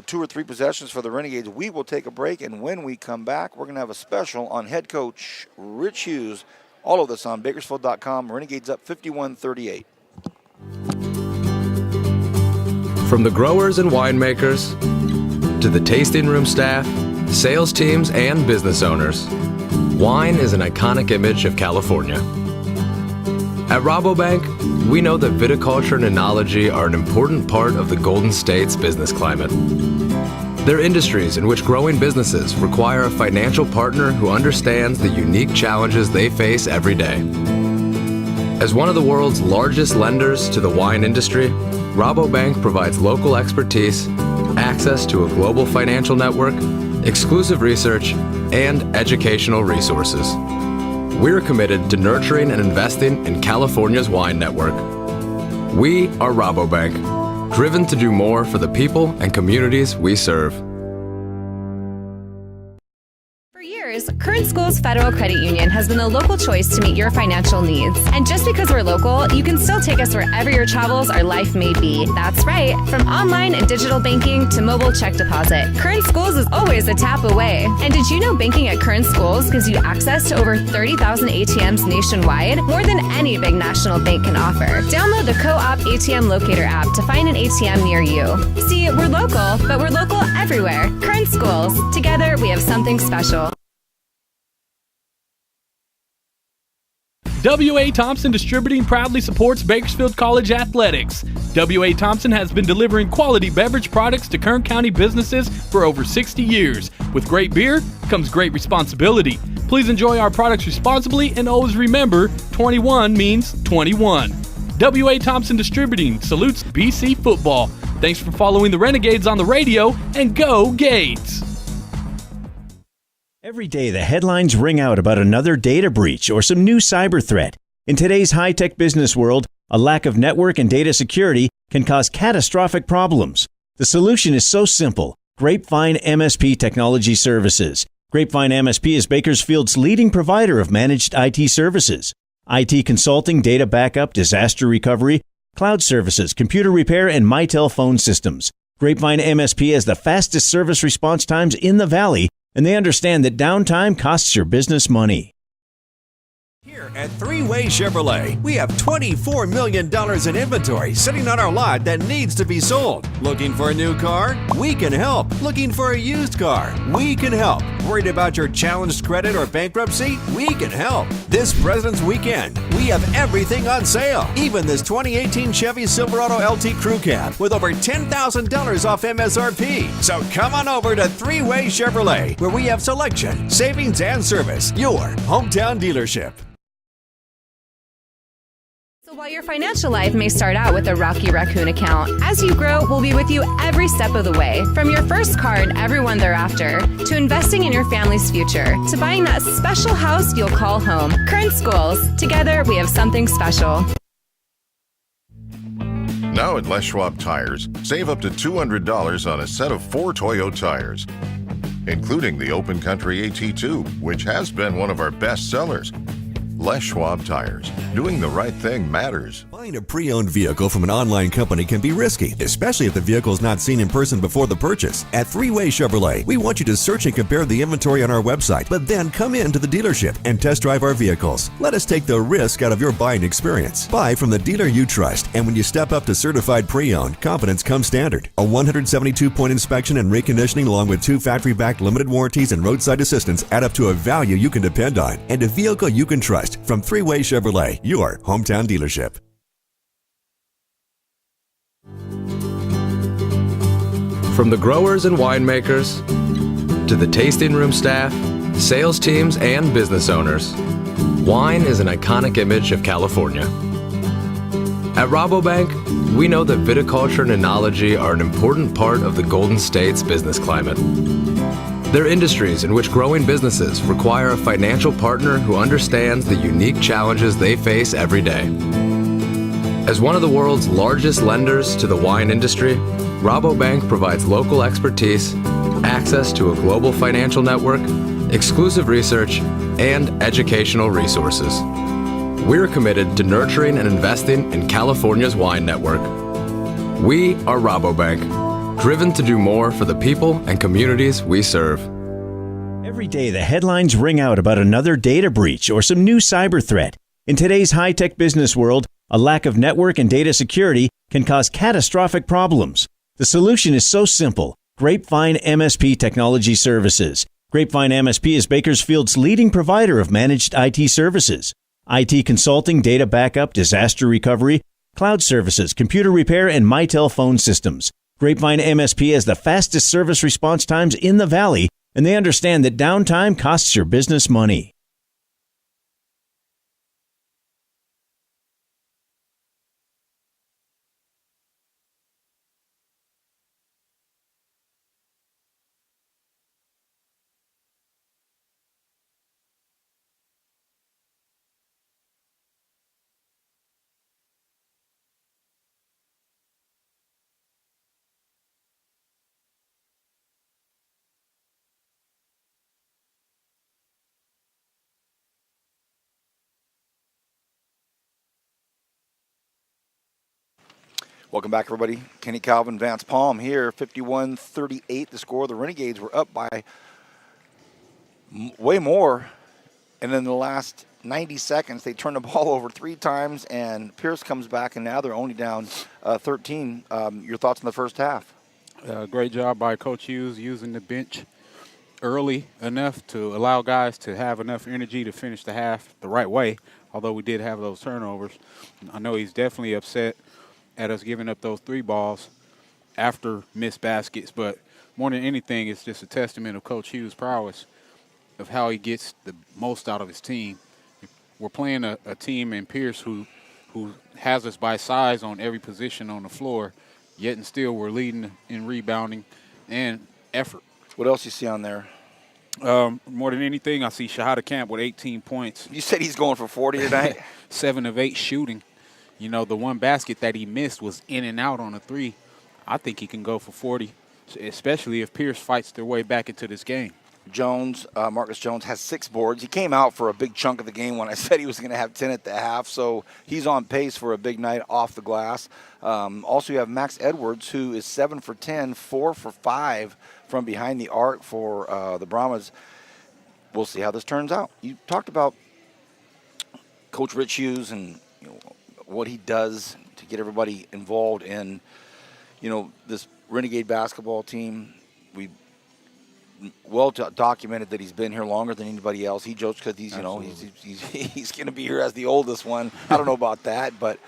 2 or 3 possessions for the Renegades. We will take a break, and when we come back, we're going to have a special on head coach Rich Hughes. All of this on Bakersfield.com. Renegades up 51-38. From the growers and winemakers to the tasting room staff, sales teams, and business owners, wine is an iconic image of California. At Rabobank, we know that viticulture and enology are an important part of the Golden State's business climate. They're industries in which growing businesses require a financial partner who understands the unique challenges they face every day. As one of the world's largest lenders to the wine industry, Rabobank provides local expertise, access to a global financial network, exclusive research, and educational resources. We're committed to nurturing and investing in California's wine network. We are Rabobank, driven to do more for the people and communities we serve. For years, Current Schools Federal Credit Union has been the local choice to meet your financial needs. And just because we're local, you can still take us wherever your travels or life may be. That's right. From online and digital banking to mobile check deposit, Current Schools is always a tap away. And did you know banking at Current Schools gives you access to over 30,000 ATMs nationwide? More than any big national bank can offer. Download the Co-op ATM Locator app to find an ATM near you. See, we're local, but we're local everywhere. Current Schools. Together, we have something special. W.A. Thompson Distributing proudly supports Bakersfield College athletics. W.A. Thompson has been delivering quality beverage products to Kern County businesses for over 60 years. With great beer comes great responsibility. Please enjoy our products responsibly and always remember, 21 means 21. W.A. Thompson Distributing salutes BC football. Thanks for following the Renegades on the radio, and go Gates! Every day, the headlines ring out about another data breach or some new cyber threat. In today's high-tech business world, a lack of network and data security can cause catastrophic problems. The solution is so simple. Grapevine MSP Technology Services. Grapevine MSP is Bakersfield's leading provider of managed IT services. IT consulting, data backup, disaster recovery, cloud services, computer repair, and Mitel phone systems. Grapevine MSP has the fastest service response times in the Valley, and they understand that downtime costs your business money. Here at Three-Way Chevrolet, we have $24 million in inventory sitting on our lot that needs to be sold. Looking for a new car? We can help. Looking for a used car? We can help. Worried about your challenged credit or bankruptcy? We can help. This President's Weekend, we have everything on sale. Even this 2018 Chevy Silverado LT Crew Cab with over $10,000 off MSRP. So come on over to Three-Way Chevrolet, where we have selection, savings, and service. Your hometown dealership. While your financial life may start out with a Rocky Raccoon account, as you grow, we'll be with you every step of the way. From your first car and everyone thereafter, to investing in your family's future, to buying that special house you'll call home. Current Schools. Together, we have something special. Now at Les Schwab Tires, save up to $200 on a set of 4 Toyo tires, including the Open Country AT2, which has been one of our best sellers. Les Schwab Tires. Doing the right thing matters. Buying a pre-owned vehicle from an online company can be risky, especially if the vehicle is not seen in person before the purchase. At Three-Way Chevrolet, we want you to search and compare the inventory on our website, but then come in to the dealership and test drive our vehicles. Let us take the risk out of your buying experience. Buy from the dealer you trust, and when you step up to certified pre-owned, confidence comes standard. A 172-point inspection and reconditioning along with 2 factory-backed limited warranties and roadside assistance add up to a value you can depend on and a vehicle you can trust. From Three-Way Chevrolet, your hometown dealership. From the growers and winemakers to the tasting room staff, sales teams, and business owners, wine is an iconic image of California. At Rabobank, we know that viticulture and enology are an important part of the Golden State's business climate. They're industries in which growing businesses require a financial partner who understands the unique challenges they face every day. As one of the world's largest lenders to the wine industry, Rabobank provides local expertise, access to a global financial network, exclusive research, and educational resources. We're committed to nurturing and investing in California's wine network. We are Rabobank, driven to do more for the people and communities we serve. Every day, the headlines ring out about another data breach or some new cyber threat. In today's high-tech business world, a lack of network and data security can cause catastrophic problems. The solution is so simple. Grapevine MSP Technology Services. Grapevine MSP is Bakersfield's leading provider of managed IT services. IT consulting, data backup, disaster recovery, cloud services, computer repair, and Mitel phone systems. Grapevine MSP has the fastest service response times in the Valley, and they understand that downtime costs your business money. Welcome back, everybody. Kenny Calvin, Vance Palm here, 51-38 the score. The Renegades were up by way more, and in the last 90 seconds, they turned the ball over 3 times, and Pierce comes back, and now they're only down 13. Your thoughts on the first half? Great job by Coach Hughes using the bench early enough to allow guys to have enough energy to finish the half the right way, although we did have those turnovers. I know he's definitely upset at us giving up those 3 balls after missed baskets, but more than anything, it's just a testament of Coach Hughes' prowess of how he gets the most out of his team. We're playing a team in Pierce who has us by size on every position on the floor, yet and still we're leading in rebounding and effort. What else you see on there? More than anything, I see Shahada Camp with 18 points. You said he's going for 40 tonight? 7 of 8 shooting. You know, the one basket that he missed was in and out on a 3. I think he can go for 40, especially if Pierce fights their way back into this game. Jones, Marcus Jones, has 6 boards. He came out for a big chunk of the game when I said he was going to have 10 at the half, so he's on pace for a big night off the glass. Also, you have Max Edwards, who is 7 for 10, 4 for 5 from behind the arc for the Brahmas. We'll see how this turns out. You talked about Coach Rich Hughes and what he does to get everybody involved in this Renegade basketball team. We documented that he's been here longer than anybody else. He jokes because he's he's going to be here as the oldest one. I don't know about that, but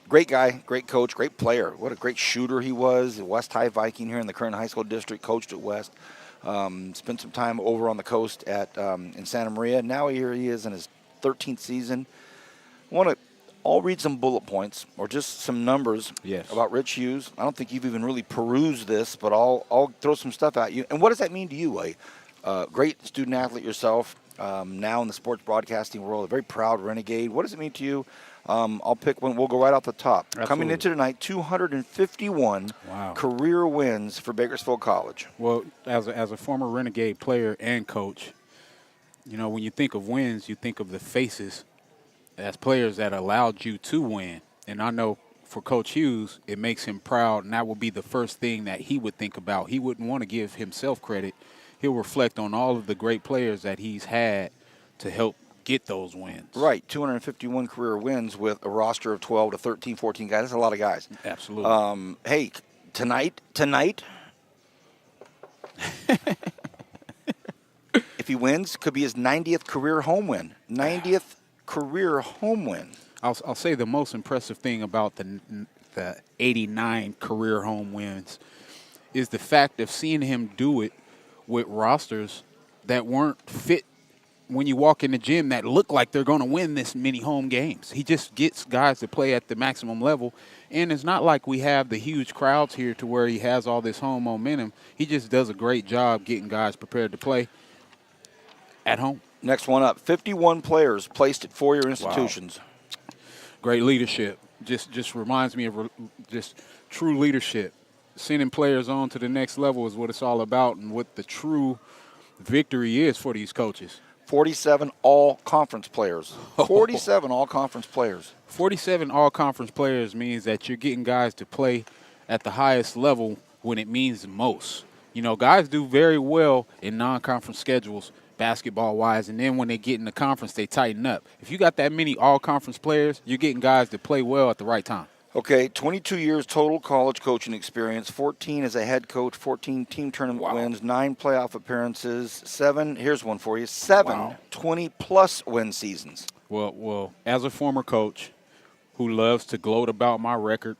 great guy, great coach, great player. What a great shooter he was. A West High Viking here in the Kern High School District, coached at West. Spent some time over on the coast at in Santa Maria. Now here he is in his 13th season. I'll read some bullet points or just some numbers about Rich Hughes. I don't think you've even really perused this, but I'll throw some stuff at you. And what does that mean to you? A great student athlete yourself, now in the sports broadcasting world, a very proud Renegade. What does it mean to you? I'll pick one. We'll go right off the top. Absolutely. Coming into tonight, 251 career wins for Bakersfield College. Well, as a former Renegade player and coach, when you think of wins, you think of the faces as players that allowed you to win. And I know for Coach Hughes, it makes him proud, and that will be the first thing that he would think about. He wouldn't want to give himself credit. He'll reflect on all of the great players that he's had to help get those wins. Right, 251 career wins with a roster of 12 to 13, 14 guys. That's a lot of guys. Absolutely. Hey, tonight, if he wins, could be his 90th career home win. 90th career home win. I'll say the most impressive thing about the 89 career home wins is the fact of seeing him do it with rosters that weren't fit when you walk in the gym that look like they're going to win this many home games. He just gets guys to play at the maximum level, and it's not like we have the huge crowds here to where he has all this home momentum. He just does a great job getting guys prepared to play at home. Next one up, 51 players placed at four-year institutions. Wow. Great leadership. Just reminds me of just true leadership. Sending players on to the next level is what it's all about and what the true victory is for these coaches. 47 all-conference players. 47 all-conference players. 47 all-conference players means that you're getting guys to play at the highest level when it means the most. Guys do very well in non-conference schedules, basketball-wise, and then when they get in the conference, they tighten up. If you got that many all-conference players, you're getting guys to play well at the right time. Okay, 22 years total college coaching experience, 14 as a head coach, 14 team tournament wins, 9 playoff appearances, 7, here's one for you, 7 20-plus win seasons. Well, as a former coach who loves to gloat about my record,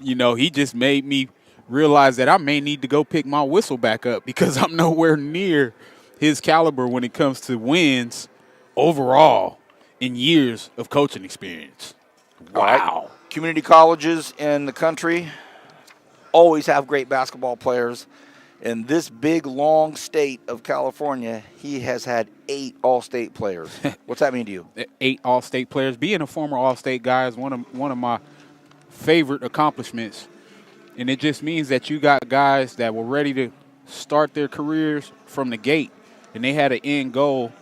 he just made me realize that I may need to go pick my whistle back up because I'm nowhere near his caliber when it comes to wins overall in years of coaching experience. Wow. Community colleges in the country always have great basketball players. In this big, long state of California, he has had 8 all-state players. What's that mean to you? 8 all-state players. Being a former all-state guy is one of my favorite accomplishments. And it just means that you got guys that were ready to start their careers from the gate, and they had an end goal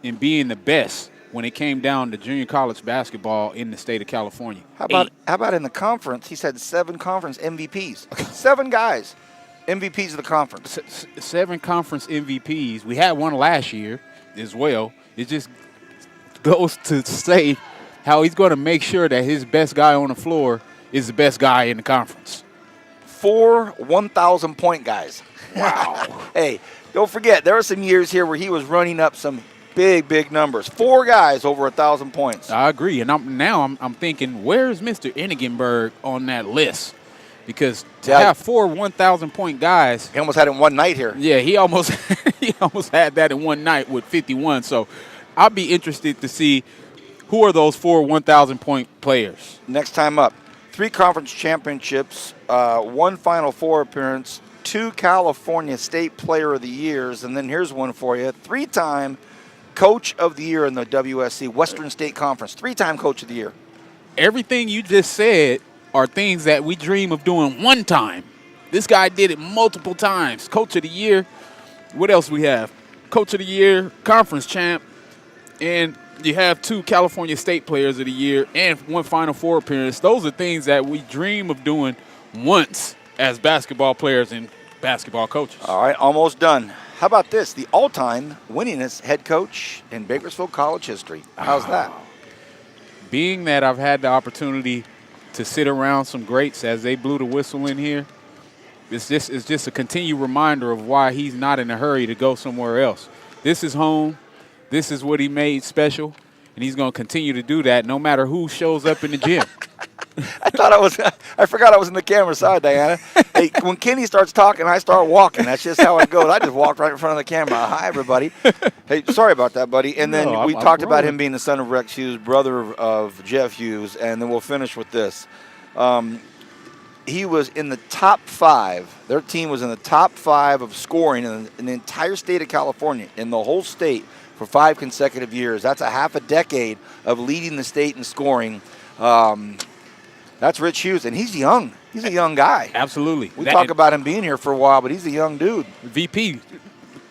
in being the best when it came down to junior college basketball in the state of California. How about in the conference? He's had 7 conference MVPs. 7 guys, MVPs of the conference. 7 conference MVPs. We had one last year as well. It just goes to say how he's going to make sure that his best guy on the floor is the best guy in the conference. 4 1,000-point guys. Wow. Hey, don't forget, there were some years here where he was running up some big numbers. 4 guys over 1,000 points. I agree, and I'm thinking, where's Mr. Enigenberg on that list? Because to have 4 1,000-point guys, he almost had it in one night here. Yeah, he almost had that in one night with 51. So I'll be interested to see who are those 4 1,000-point players. Next time up, 3 conference championships, 1 Final Four appearance, 2 California State Player of the Years, and then here's one for you. 3-time Coach of the Year in the WSC, Western State Conference. 3-time Coach of the Year. Everything you just said are things that we dream of doing one time. This guy did it multiple times. Coach of the Year. What else we have? Coach of the Year, Conference Champ, and you have 2 California State Players of the Year and 1 Final Four appearance. Those are things that we dream of doing once as basketball players and basketball coaches. All right, almost done. How about this? The all-time winningest head coach in Bakersfield College history. How's that? Being that I've had the opportunity to sit around some greats as they blew the whistle in here, it's just a continued reminder of why he's not in a hurry to go somewhere else. This is home. This is what he made special, and he's going to continue to do that no matter who shows up in the gym. I forgot I was in the camera side, Diana. Hey, when Kenny starts talking, I start walking. That's just how it goes. I just walked right in front of the camera. Hi, everybody. Hey, sorry about that, buddy. And then we talked about him being the son of Rex Hughes, brother of Jeff Hughes, and then we'll finish with this. He was in the top 5. Their team was in the top 5 of scoring in the entire state of California, in the whole state, for 5 consecutive years. That's a half a decade of leading the state in scoring. That's Rich Hughes, and he's young. He's a young guy. Absolutely. We talk about him being here for a while, but he's a young dude. VP,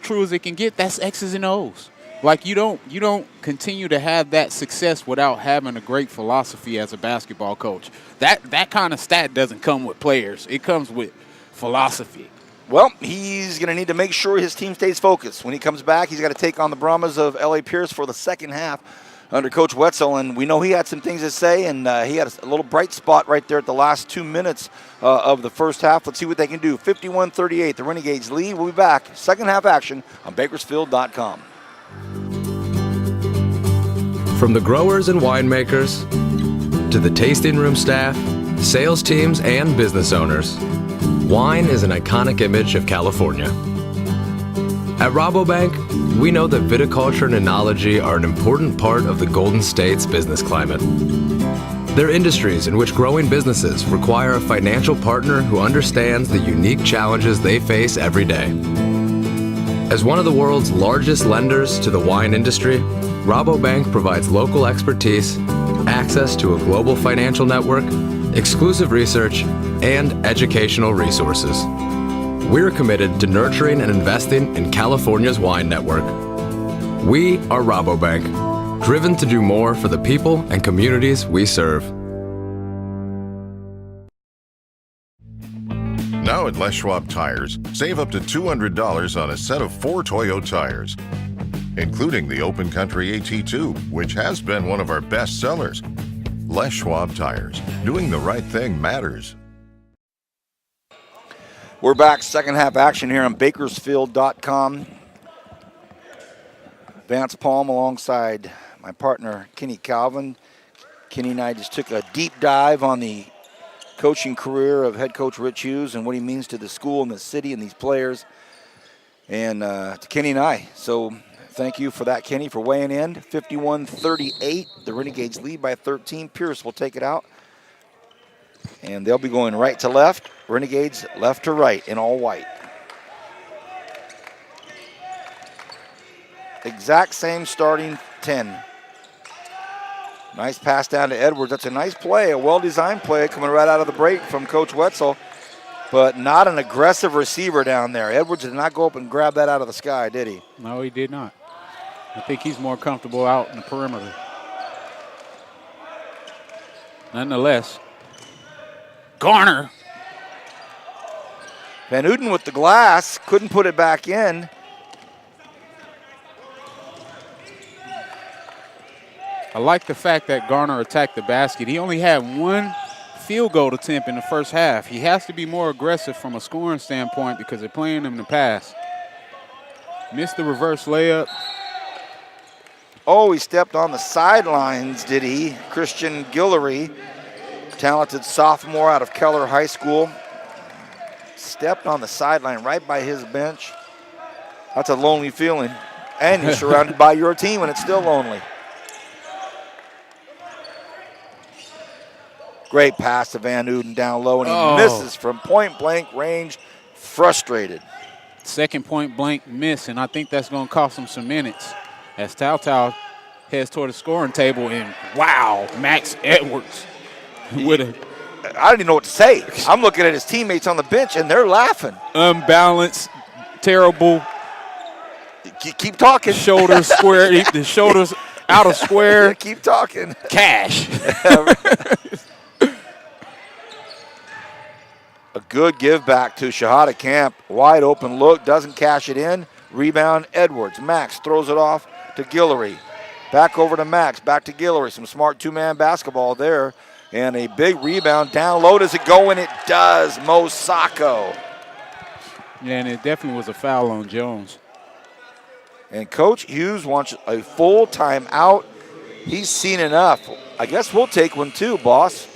true as it can get, that's X's and O's. Like you don't continue to have that success without having a great philosophy as a basketball coach. That kind of stat doesn't come with players. It comes with philosophy. Well, he's going to need to make sure his team stays focused. When he comes back, he's got to take on the Brahmas of L.A. Pierce for the second half under Coach Wetzel, and we know he had some things to say, and he had a little bright spot right there at the last 2 minutes of the first half. Let's see what they can do. 51-38, the Renegades lead. We'll be back. Second half action on Bakersfield.com. From the growers and winemakers to the tasting room staff, sales teams, and business owners, wine is an iconic image of California. At Rabobank, we know that viticulture and enology are an important part of the Golden State's business climate. They're industries in which growing businesses require a financial partner who understands the unique challenges they face every day. As one of the world's largest lenders to the wine industry, Rabobank provides local expertise, access to a global financial network, exclusive research, and educational resources. We're committed to nurturing and investing in California's wine network. We are Rabobank, driven to do more for the people and communities we serve. Now at Les Schwab Tires, save up to $200 on a set of 4 Toyo tires, including the Open Country AT2, which has been one of our best sellers. Les Schwab Tires, doing the right thing matters. We're back, second half action here on Bakersfield.com. Vance Palm alongside my partner, Kenny Calvin. Kenny and I just took a deep dive on the coaching career of head coach Rich Hughes and what he means to the school and the city and these players. And to Kenny and I. So thank you for that, Kenny, for weighing in. 51-38, the Renegades lead by 13. Pierce will take it out. And they'll be going right to left. Renegades left to right in all white. Exact same starting 10. Nice pass down to Edwards. That's a nice play, a well-designed play coming right out of the break from Coach Wetzel, but not an aggressive receiver down there. Edwards did not go up and grab that out of the sky, did he? No, he did not. I think he's more comfortable out in the perimeter. Nonetheless, Garner. Van Uden with the glass, couldn't put it back in. I like the fact that Garner attacked the basket. He only had 1 field goal attempt in the first half. He has to be more aggressive from a scoring standpoint because they're playing him to pass. Missed the reverse layup. Oh, he stepped on the sidelines, did he? Christian Guillory, talented sophomore out of Keller High School. Stepped on the sideline right by his bench. That's a lonely feeling. And you're surrounded by your team and it's still lonely. Great pass to Van Uden down low, and he misses from point-blank range. frustrated. Second point blank miss, and I think that's going to cost him some minutes as Tao heads toward the scoring table. And wow, Max Edwards with a I don't even know what to say. I'm looking at his teammates on the bench, and they're laughing. unbalanced, terrible Keep talking. shoulders square, the shoulders out of square. Keep talking. Cash. A good give back to Shahada Camp. Wide open look, doesn't cash it in. Rebound, Edwards. Max throws it off to Guillory. Back over to Max, back to Guillory. Some smart two-man basketball there. And a big rebound. Down low, does it go in? It does. Mo Sacco. Yeah, and it definitely was a foul on Jones. And Coach Hughes wants a full timeout. He's seen enough. I guess we'll take one too, boss.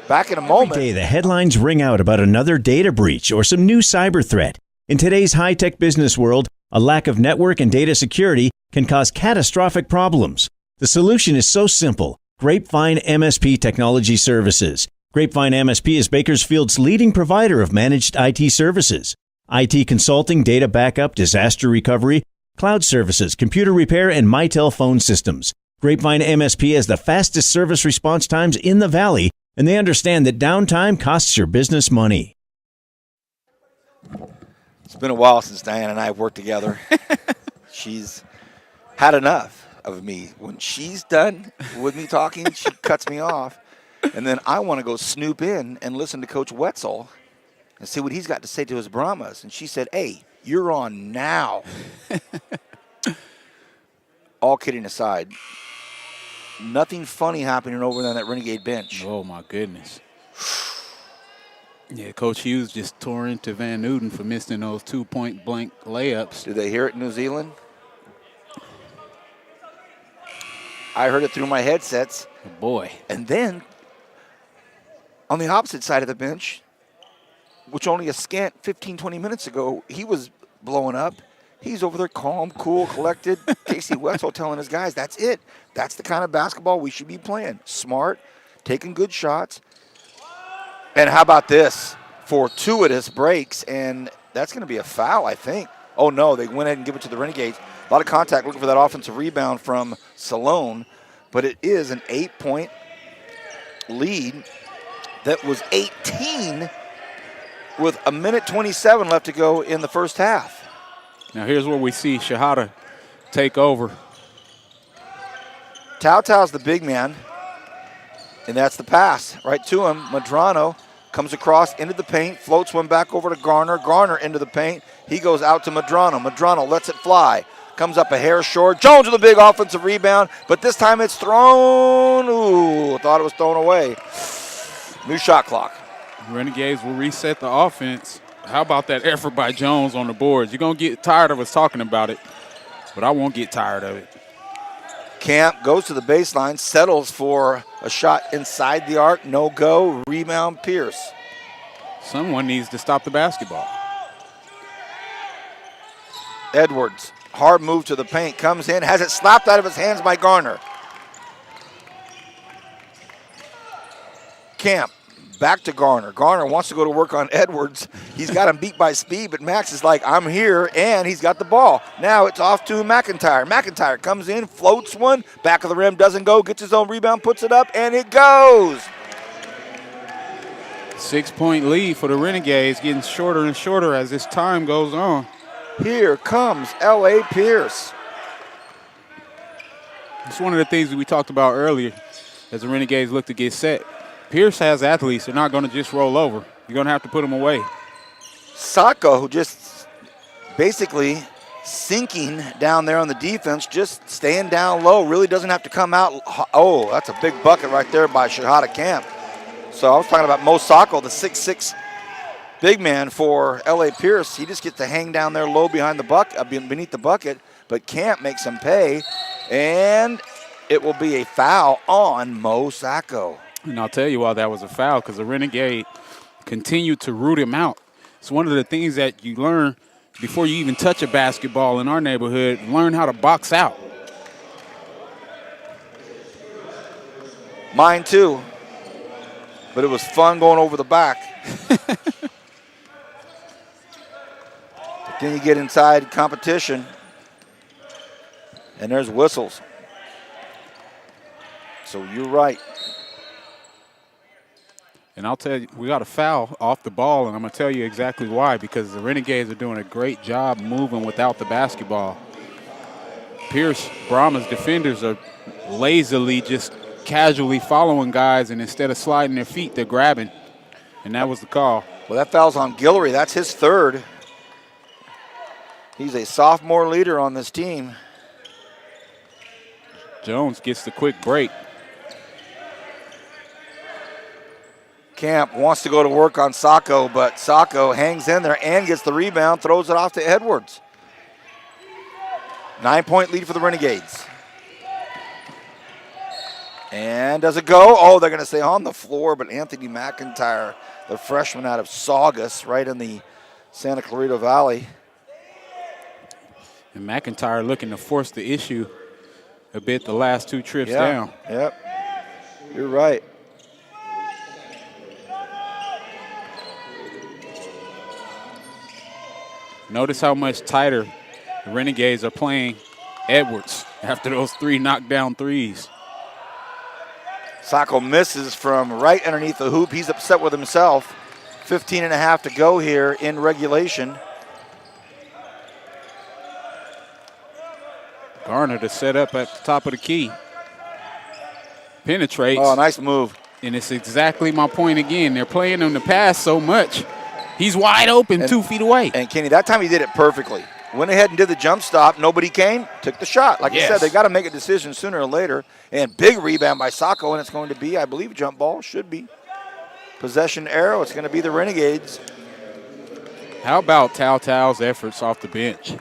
Back in a moment. Every day, the headlines ring out about another data breach or some new cyber threat. In today's high-tech business world, a lack of network and data security can cause catastrophic problems. The solution is so simple. Grapevine MSP Technology Services. Grapevine MSP is Bakersfield's leading provider of managed IT services. IT consulting, data backup, disaster recovery, cloud services, computer repair, and Mitel phone systems. Grapevine MSP has the fastest service response times in the Valley, and they understand that downtime costs your business money. It's been a while since Diane and I have worked together. She's had enough of me. When she's done with me talking, she cuts me off. And then I want to go snoop in and listen to Coach Wetzel and see what he's got to say to his Brahmas. And she said, hey, you're on now. All kidding aside, nothing funny happening over there on that Renegade bench. Oh, my goodness. Yeah, Coach Hughes just tore into Van Newton for missing those two-point blank layups. Did they hear it in New Zealand? I heard it through my headsets. Oh, boy. And then, on the opposite side of the bench, which only a scant 15, 20 minutes ago, he was blowing up. He's over there calm, cool, collected. Casey Wetzel telling his guys, that's it. That's the kind of basketball we should be playing. Smart, taking good shots. And how about this? Fortuitous breaks, and that's going to be a foul, I think. Oh, no, they went ahead and give it to the Renegades. A lot of contact looking for that offensive rebound from Salone, but it is an 8-point lead that was 18 with a minute 27 left to go in the first half. Now here's where we see Shahada take over. Tao's the big man, and that's the pass right to him. Medrano comes across into the paint, floats one back over to Garner. Garner into the paint. He goes out to Medrano. Medrano lets it fly. Comes up a hair short. Jones with a big offensive rebound, but this time it's thrown. Ooh, thought it was thrown away. New shot clock. Renegades will reset the offense. How about that effort by Jones on the boards? You're going to get tired of us talking about it, but I won't get tired of it. Camp goes to the baseline, settles for a shot inside the arc. No go. Rebound, Pierce. Someone needs to stop the basketball. Edwards, hard move to the paint, comes in, has it slapped out of his hands by Garner. Camp, back to Garner. Garner wants to go to work on Edwards. He's got him beat by speed, but Max is like, I'm here, and he's got the ball. Now it's off to McIntyre. McIntyre comes in, floats one, back of the rim, doesn't go, gets his own rebound, puts it up, and it goes. 6-point lead for the Renegades, getting shorter and shorter as this time goes on. Here comes L.A. Pierce. It's one of the things that we talked about earlier as the Renegades look to get set. Pierce has athletes. They're not going to just roll over. You're going to have to put them away. Sacco, who just basically sinking down there on the defense, just staying down low, really doesn't have to come out. Oh, that's a big bucket right there by Shahada Camp. So I was talking about Mo Sacco, the 6'6" big man for L.A. Pierce. He just gets to hang down there low behind the beneath the bucket, but Camp makes him pay, and it will be a foul on Mo Sacco. And I'll tell you why that was a foul, because the Renegade continued to root him out. It's one of the things that you learn before you even touch a basketball in our neighborhood, learn how to box out. Mine too, but it was fun going over the back. Then you get inside competition, and there's whistles. So you're right. And I'll tell you, we got a foul off the ball, and I'm going to tell you exactly why, because the Renegades are doing a great job moving without the basketball. Pierce Brahma's defenders are lazily just casually following guys, and instead of sliding their feet, they're grabbing, and that was the call. Well, that foul's on Guillory. That's his third. He's a sophomore leader on this team. Jones gets the quick break. Camp wants to go to work on Sacco, but Sacco hangs in there and gets the rebound, throws it off to Edwards. 9-point lead for the Renegades. And does it go? Oh, they're going to stay on the floor, but Anthony McIntyre, the freshman out of Saugus, right in the Santa Clarita Valley. And McIntyre looking to force the issue a bit the last two trips down. Yep, you're right. Notice how much tighter the Renegades are playing Edwards after those 3 knockdown threes. Sacco misses from right underneath the hoop. He's upset with himself. 15 and a half to go here in regulation. Garner to set up at the top of the key. Penetrates. Oh, nice move. And it's exactly my point again. They're playing him to pass so much. He's wide open, 2 feet away. And Kenny, that time he did it perfectly. Went ahead and did the jump stop. Nobody came, took the shot. Like I said, they got to make a decision sooner or later. And big rebound by Sacco, and it's going to be, I believe, jump ball. Should be. Possession arrow. It's going to be the Renegades. How about Tao's efforts off the bench?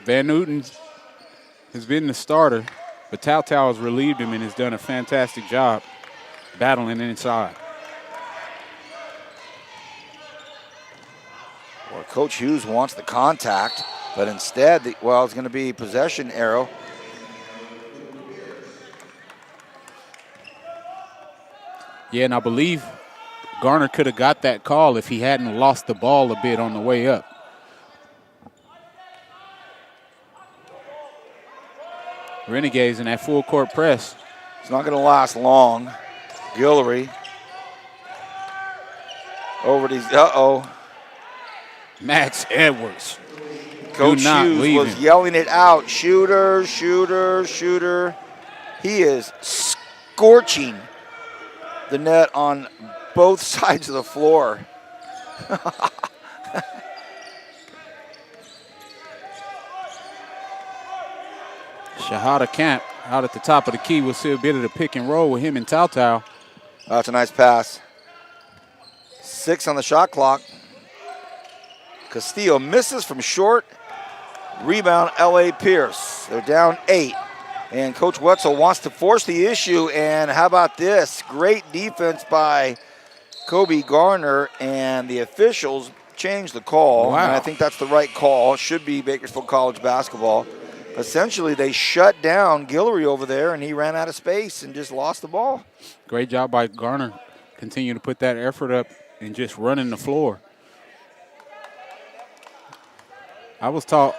Van Newton has been the starter, but Tao has relieved him and has done a fantastic job battling inside. Well, Coach Hughes wants the contact, but instead, it's going to be possession arrow. Yeah, and I believe Garner could have got that call if he hadn't lost the ball a bit on the way up. Renegades in that full court press. It's not going to last long. Guillory over these. Max Edwards. Coach Hughes was yelling it out. Shooter, shooter, shooter. He is scorching the net on both sides of the floor. Shahada Camp out at the top of the key. We'll see a bit of the pick and roll with him and Tao. That's a nice pass. 6 on the shot clock. Castillo misses from short. Rebound, L.A. Pierce. They're down 8. And Coach Wetzel wants to force the issue. And how about this? Great defense by Kobe Garner. And the officials changed the call. Wow. And I think that's the right call. Should be Bakersfield College basketball. Essentially, they shut down Guillory over there, and he ran out of space and just lost the ball. Great job by Garner. Continue to put that effort up and just running the floor. I was taught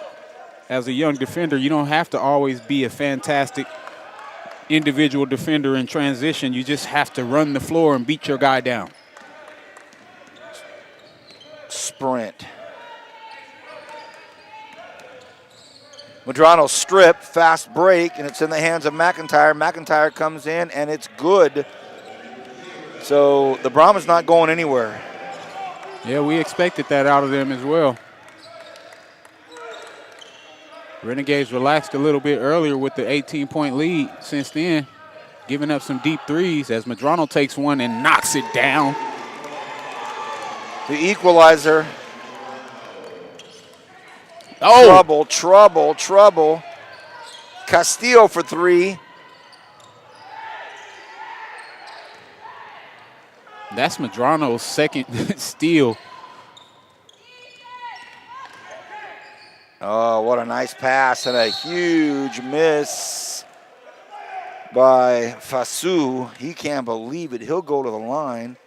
as a young defender, you don't have to always be a fantastic individual defender in transition. You just have to run the floor and beat your guy down. Sprint. Medrano strip, fast break, and it's in the hands of McIntyre. McIntyre comes in, and it's good. So the Brahma's not going anywhere. Yeah, we expected that out of them as well. Renegades relaxed a little bit earlier with the 18-point lead. Since then, giving up some deep threes as Medrano takes one and knocks it down. The equalizer. Oh! Trouble, trouble, trouble. Castillo for 3. That's Medrano's second steal. Oh, what a nice pass and a huge miss by Fasu. He can't believe it. He'll go to the line,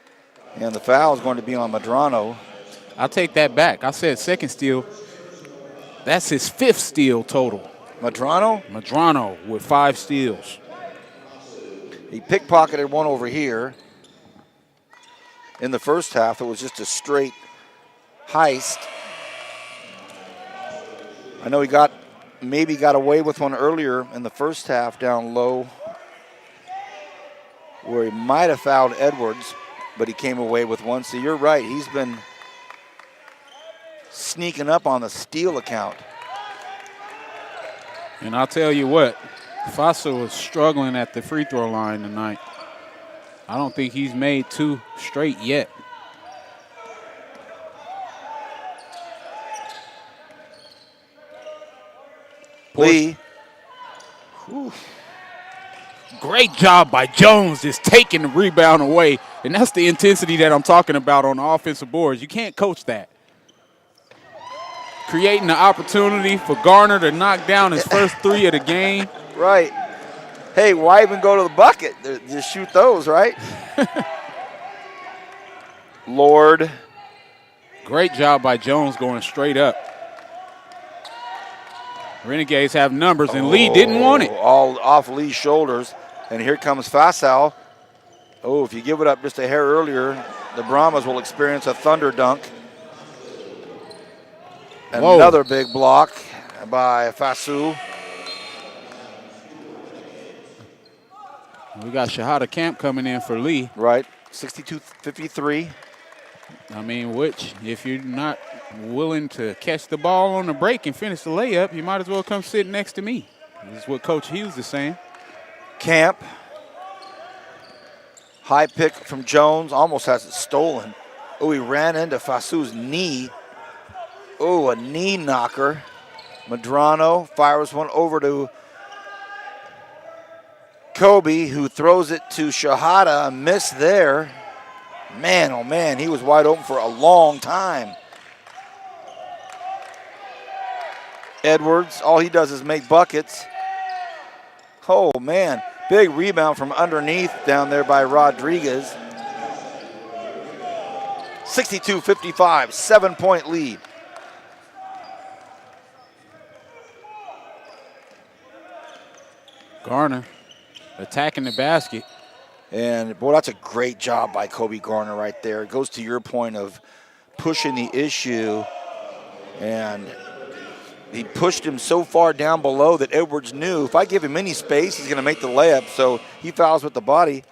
and the foul is going to be on Medrano. I'll take that back. I said second steal. That's his 5th steal total. Medrano with 5 steals. He pickpocketed one over here in the first half. It was just a straight heist. I know he maybe got away with one earlier in the first half down low where he might have fouled Edwards, but he came away with one. So you're right, he's been sneaking up on the steal account. And I'll tell you what, Fasu is struggling at the free throw line tonight. I don't think he's made 2 straight yet. Lee. Great job by Jones just taking the rebound away. And that's the intensity that I'm talking about on the offensive boards. You can't coach that. Creating the opportunity for Garner to knock down his first 3 of the game. Right. Hey, why even go to the bucket? Just shoot those, right? Lord. Great job by Jones going straight up. Renegades have numbers, and Lee didn't want it. All off Lee's shoulders. And here comes Fasal. Oh, if you give it up just a hair earlier, the Brahmas will experience a thunder dunk. Whoa. Another big block by Fasu. We got Shahada Camp coming in for Lee. Right, 62-53. I mean, which, if you're not willing to catch the ball on the break and finish the layup, you might as well come sit next to me. This is what Coach Hughes is saying. Camp. High pick from Jones, almost has it stolen. Oh, he ran into Fasu's knee. Oh, a knee knocker. Medrano fires one over to Kobe, who throws it to Shahada. A miss there. Man, oh man, he was wide open for a long time. Edwards, all he does is make buckets. Oh man, big rebound from underneath down there by Rodriguez. 62-55, 7-point lead. Garner attacking the basket. And, boy, that's a great job by Kobe Garner right there. It goes to your point of pushing the issue. And he pushed him so far down below that Edwards knew if I give him any space, he's going to make the layup. So he fouls with the body.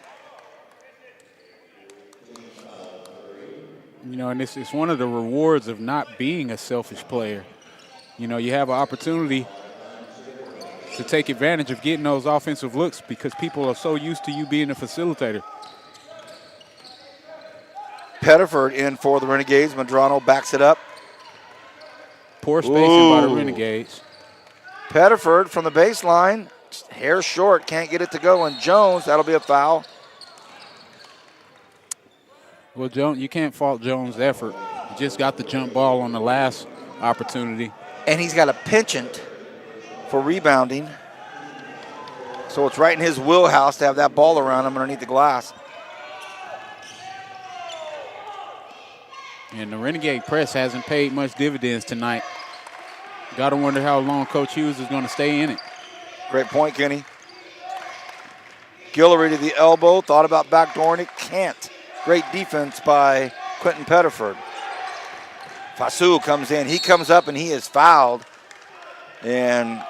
You know, and it's one of the rewards of not being a selfish player. You know, you have an opportunity to take advantage of getting those offensive looks because people are so used to you being a facilitator. Pettiford in for the Renegades. Medrano backs it up. Poor spacing by the Renegades. Pettiford from the baseline. Hair short, can't get it to go. And Jones, that'll be a foul. Well, Jones, you can't fault Jones' effort. He just got the jump ball on the last opportunity. And he's got a penchant for rebounding. So it's right in his wheelhouse to have that ball around him underneath the glass. And the Renegade press hasn't paid much dividends tonight. Got to wonder how long Coach Hughes is going to stay in it. Great point, Kenny. Guillory to the elbow, thought about backdooring it, can't. Great defense by Quentin Pettiford. Fasu comes in, he comes up and he is fouled. And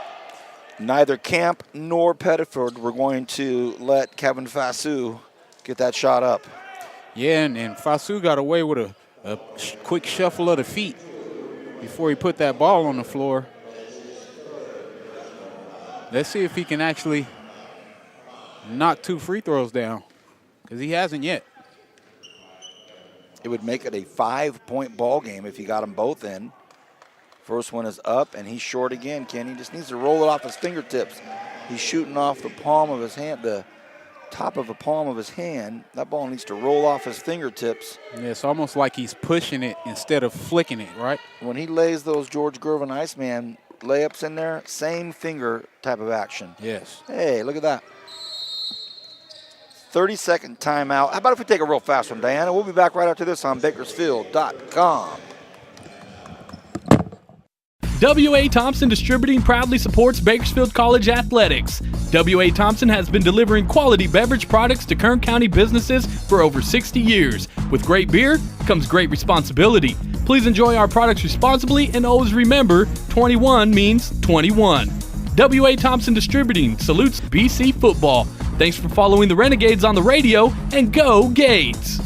neither Camp nor Pettiford were going to let Kevin Fasu get that shot up. Yeah, and Fasu got away with a quick shuffle of the feet before he put that ball on the floor. Let's see if he can actually knock 2 free throws down, because he hasn't yet. It would make it a 5-point ball game if he got them both in. First one is up, and he's short again, Ken. He just needs to roll it off his fingertips. He's shooting off the palm of his hand, the top of the palm of his hand. That ball needs to roll off his fingertips. Yeah, it's almost like he's pushing it instead of flicking it, right? When he lays those George Gervin Iceman layups in there, same finger type of action. Yes. Hey, look at that. 30-second timeout. How about if we take a real fast one, Diana? We'll be back right after this on Bakersfield.com. W.A. Thompson Distributing proudly supports Bakersfield College athletics. W.A. Thompson has been delivering quality beverage products to Kern County businesses for over 60 years. With great beer comes great responsibility. Please enjoy our products responsibly and always remember, 21 means 21. W.A. Thompson Distributing salutes BC football. Thanks for following the Renegades on the radio, and go Gades!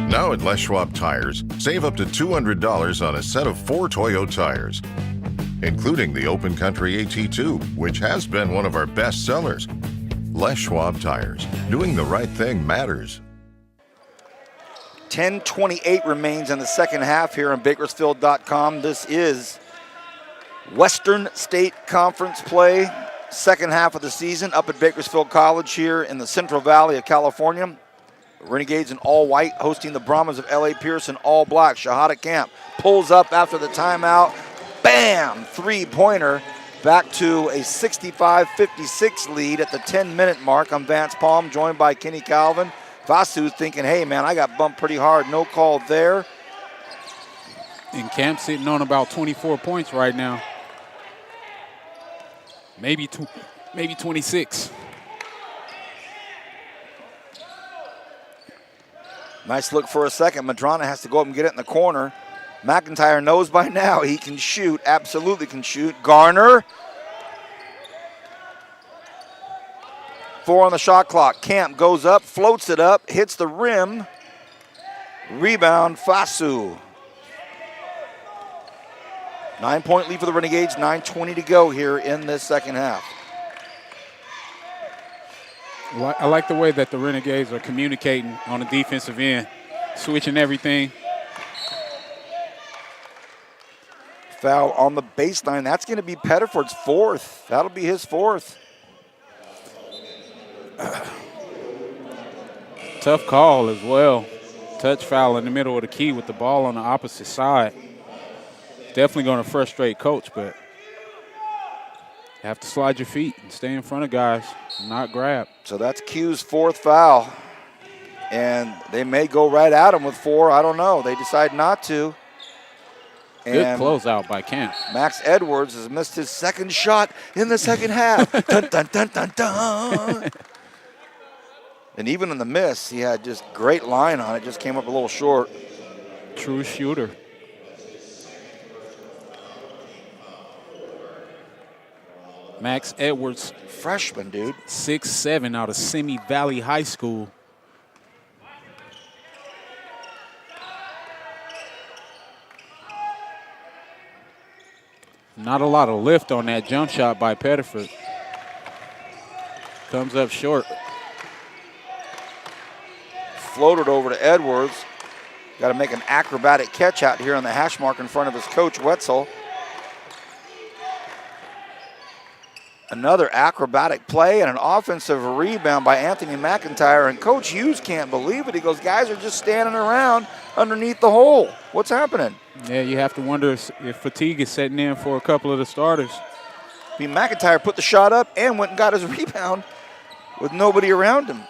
Now at Les Schwab Tires, save up to $200 on a set of 4 Toyo tires, including the Open Country AT2, which has been one of our best sellers. Les Schwab Tires, doing the right thing matters. 10:28 remains in the second half here on Bakersfield.com. This is Western State Conference play, second half of the season up at Bakersfield College here in the Central Valley of California. Renegades in all white hosting the Brahmas of L.A. Pierce in all black. Shahada Camp pulls up after the timeout. Bam! Three-pointer. Back to a 65-56 lead at the 10-minute mark. I'm Vance Palm, joined by Kenny Calvin. Vasu thinking, hey, man, I got bumped pretty hard. No call there. And Camp sitting on about 24 points right now. Maybe 26. Nice look for a second. Madrana has to go up and get it in the corner. McIntyre knows by now he can shoot, absolutely can shoot. Garner. 4 on the shot clock. Camp goes up, floats it up, hits the rim. Rebound, Fasu. 9-point lead for the Renegades, 9:20 to go here in this second half. I like the way that the Renegades are communicating on the defensive end, switching everything. Foul on the baseline. That's going to be Pettiford's fourth. That'll be his fourth. Tough call as well. Touch foul in the middle of the key with the ball on the opposite side. Definitely going to frustrate coach, but you have to slide your feet and stay in front of guys, not grab. So that's Q's fourth foul. And they may go right at him with 4. I don't know. They decide not to. Good closeout by Camp. Max Edwards has missed his second shot in the second half. Dun, dun, dun, dun, dun. And even in the miss, he had just great line on it. Just came up a little short. True shooter. Max Edwards. Freshman, dude. 6'7" out of Simi Valley High School. Not a lot of lift on that jump shot by Pettiford. Comes up short. Floated over to Edwards. Got to make an acrobatic catch out here on the hash mark in front of his coach, Wetzel. Another acrobatic play and an offensive rebound by Anthony McIntyre. And Coach Hughes can't believe it. He goes, guys are just standing around underneath the hole. What's happening? Yeah, you have to wonder if fatigue is setting in for a couple of the starters. I mean, McIntyre put the shot up and went and got his rebound with nobody around him.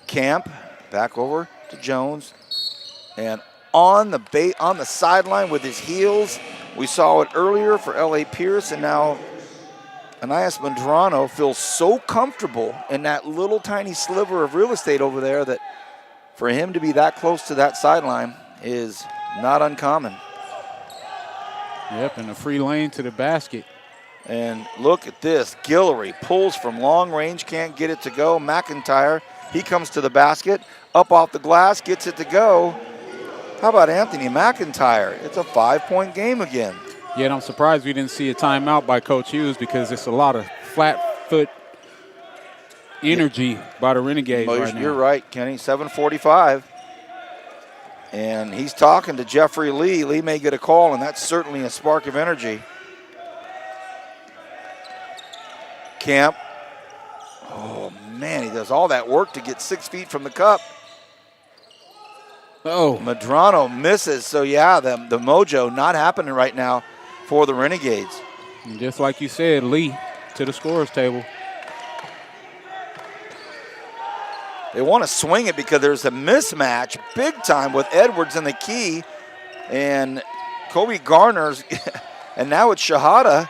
Camp back over to Jones. And on the sideline with his heels. We saw it earlier for L.A. Pierce, and now Anias Madrano feels so comfortable in that little tiny sliver of real estate over there that for him to be that close to that sideline is not uncommon. Yep, and a free lane to the basket. And look at this. Guillory pulls from long range, can't get it to go. McIntyre, he comes to the basket, up off the glass, gets it to go. How about Anthony McIntyre? It's a 5-point game again. Yeah, and I'm surprised we didn't see a timeout by Coach Hughes because it's a lot of flat foot energy by the Renegades right now. You're right, Kenny. 7:45. And he's talking to Jeffrey Lee. Lee may get a call, and that's certainly a spark of energy. Camp. Oh, man, he does all that work to get 6 feet from the cup. Oh, Madrano misses. So, yeah, the mojo not happening right now for the Renegades. And just like you said, Lee to the scorer's table. They want to swing it because there's a mismatch big time with Edwards in the key. And Kobe Garner's, and now it's Shahada.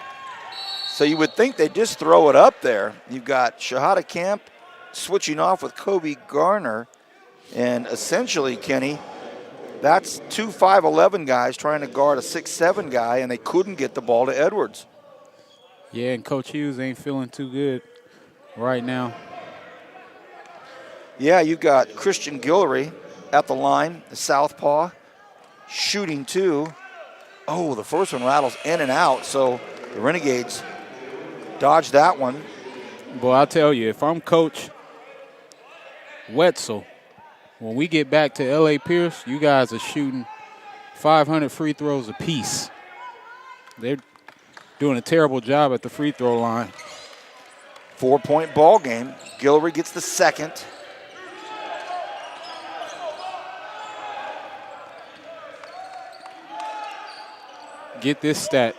So you would think they'd just throw it up there. You've got Shahada Camp switching off with Kobe Garner. And essentially, Kenny, that's two 5'11 guys trying to guard a 6'7 guy, and they couldn't get the ball to Edwards. Yeah, and Coach Hughes ain't feeling too good right now. Yeah, you've got Christian Guillory at the line, the southpaw, shooting two. Oh, the first one rattles in and out, so the Renegades dodged that one. Boy, I'll tell you, if I'm Coach Wetzel, when we get back to L.A. Pierce, you guys are shooting 500 free throws apiece. They're doing a terrible job at the free throw line. 4-point ball game. Guillory gets the second. Get this stat,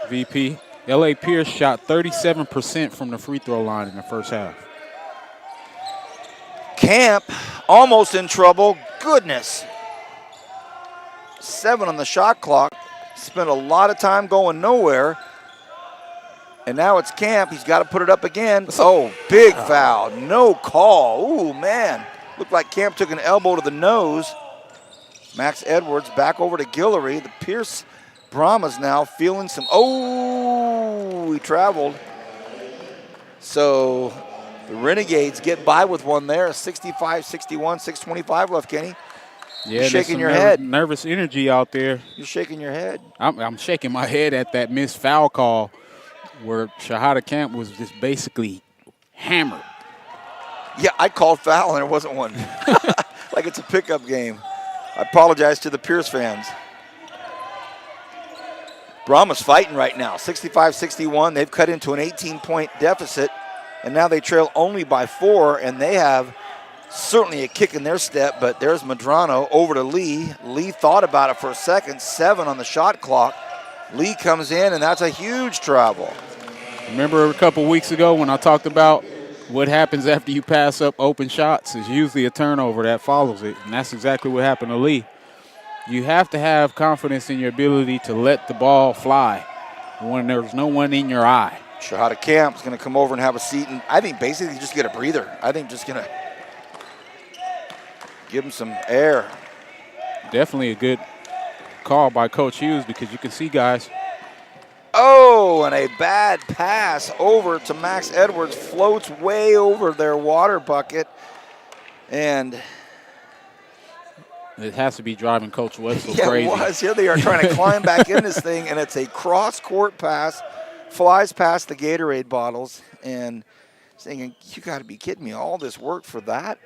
VP. L.A. Pierce shot 37% from the free throw line in the first half. Camp almost in trouble. Goodness. 7 on the shot clock. Spent a lot of time going nowhere. And now it's Camp. He's got to put it up again. Oh, big foul. No call. Ooh, man. Looked like Camp took an elbow to the nose. Max Edwards back over to Guillory. The Pierce Brahmas now feeling some. Oh, he traveled. So the Renegades get by with one there. 65-61, 6:25 left, Kenny. Yeah, you're shaking your head. head. Nervous energy out there. You're shaking your head. I'm shaking my head at that missed foul call where Shahada Camp was just basically hammered. Yeah, I called foul and there wasn't one. Like it's a pickup game. I apologize to the Pierce fans. Brahma's fighting right now, 65-61. They've cut into an 18-point deficit, and now they trail only by 4, and they have certainly a kick in their step, but there's Medrano over to Lee. Lee thought about it for a second, 7 on the shot clock. Lee comes in, and that's a huge travel. Remember a couple weeks ago when I talked about what happens after you pass up open shots is usually a turnover that follows it, and that's exactly what happened to Lee. You have to have confidence in your ability to let the ball fly when there's no one in your eye. Shahada Camp's going to come over and have a seat, and I think basically just get a breather. I think just going to give him some air. Definitely a good call by Coach Hughes because you can see guys. Oh, and a bad pass over to Max Edwards. Floats way over their water bucket. And it has to be driving Coach Wetzel yeah, crazy. It was. Here they are trying to climb back in this thing, and it's a cross-court pass. Flies past the Gatorade bottles, and thinking, you got to be kidding me. All this work for that?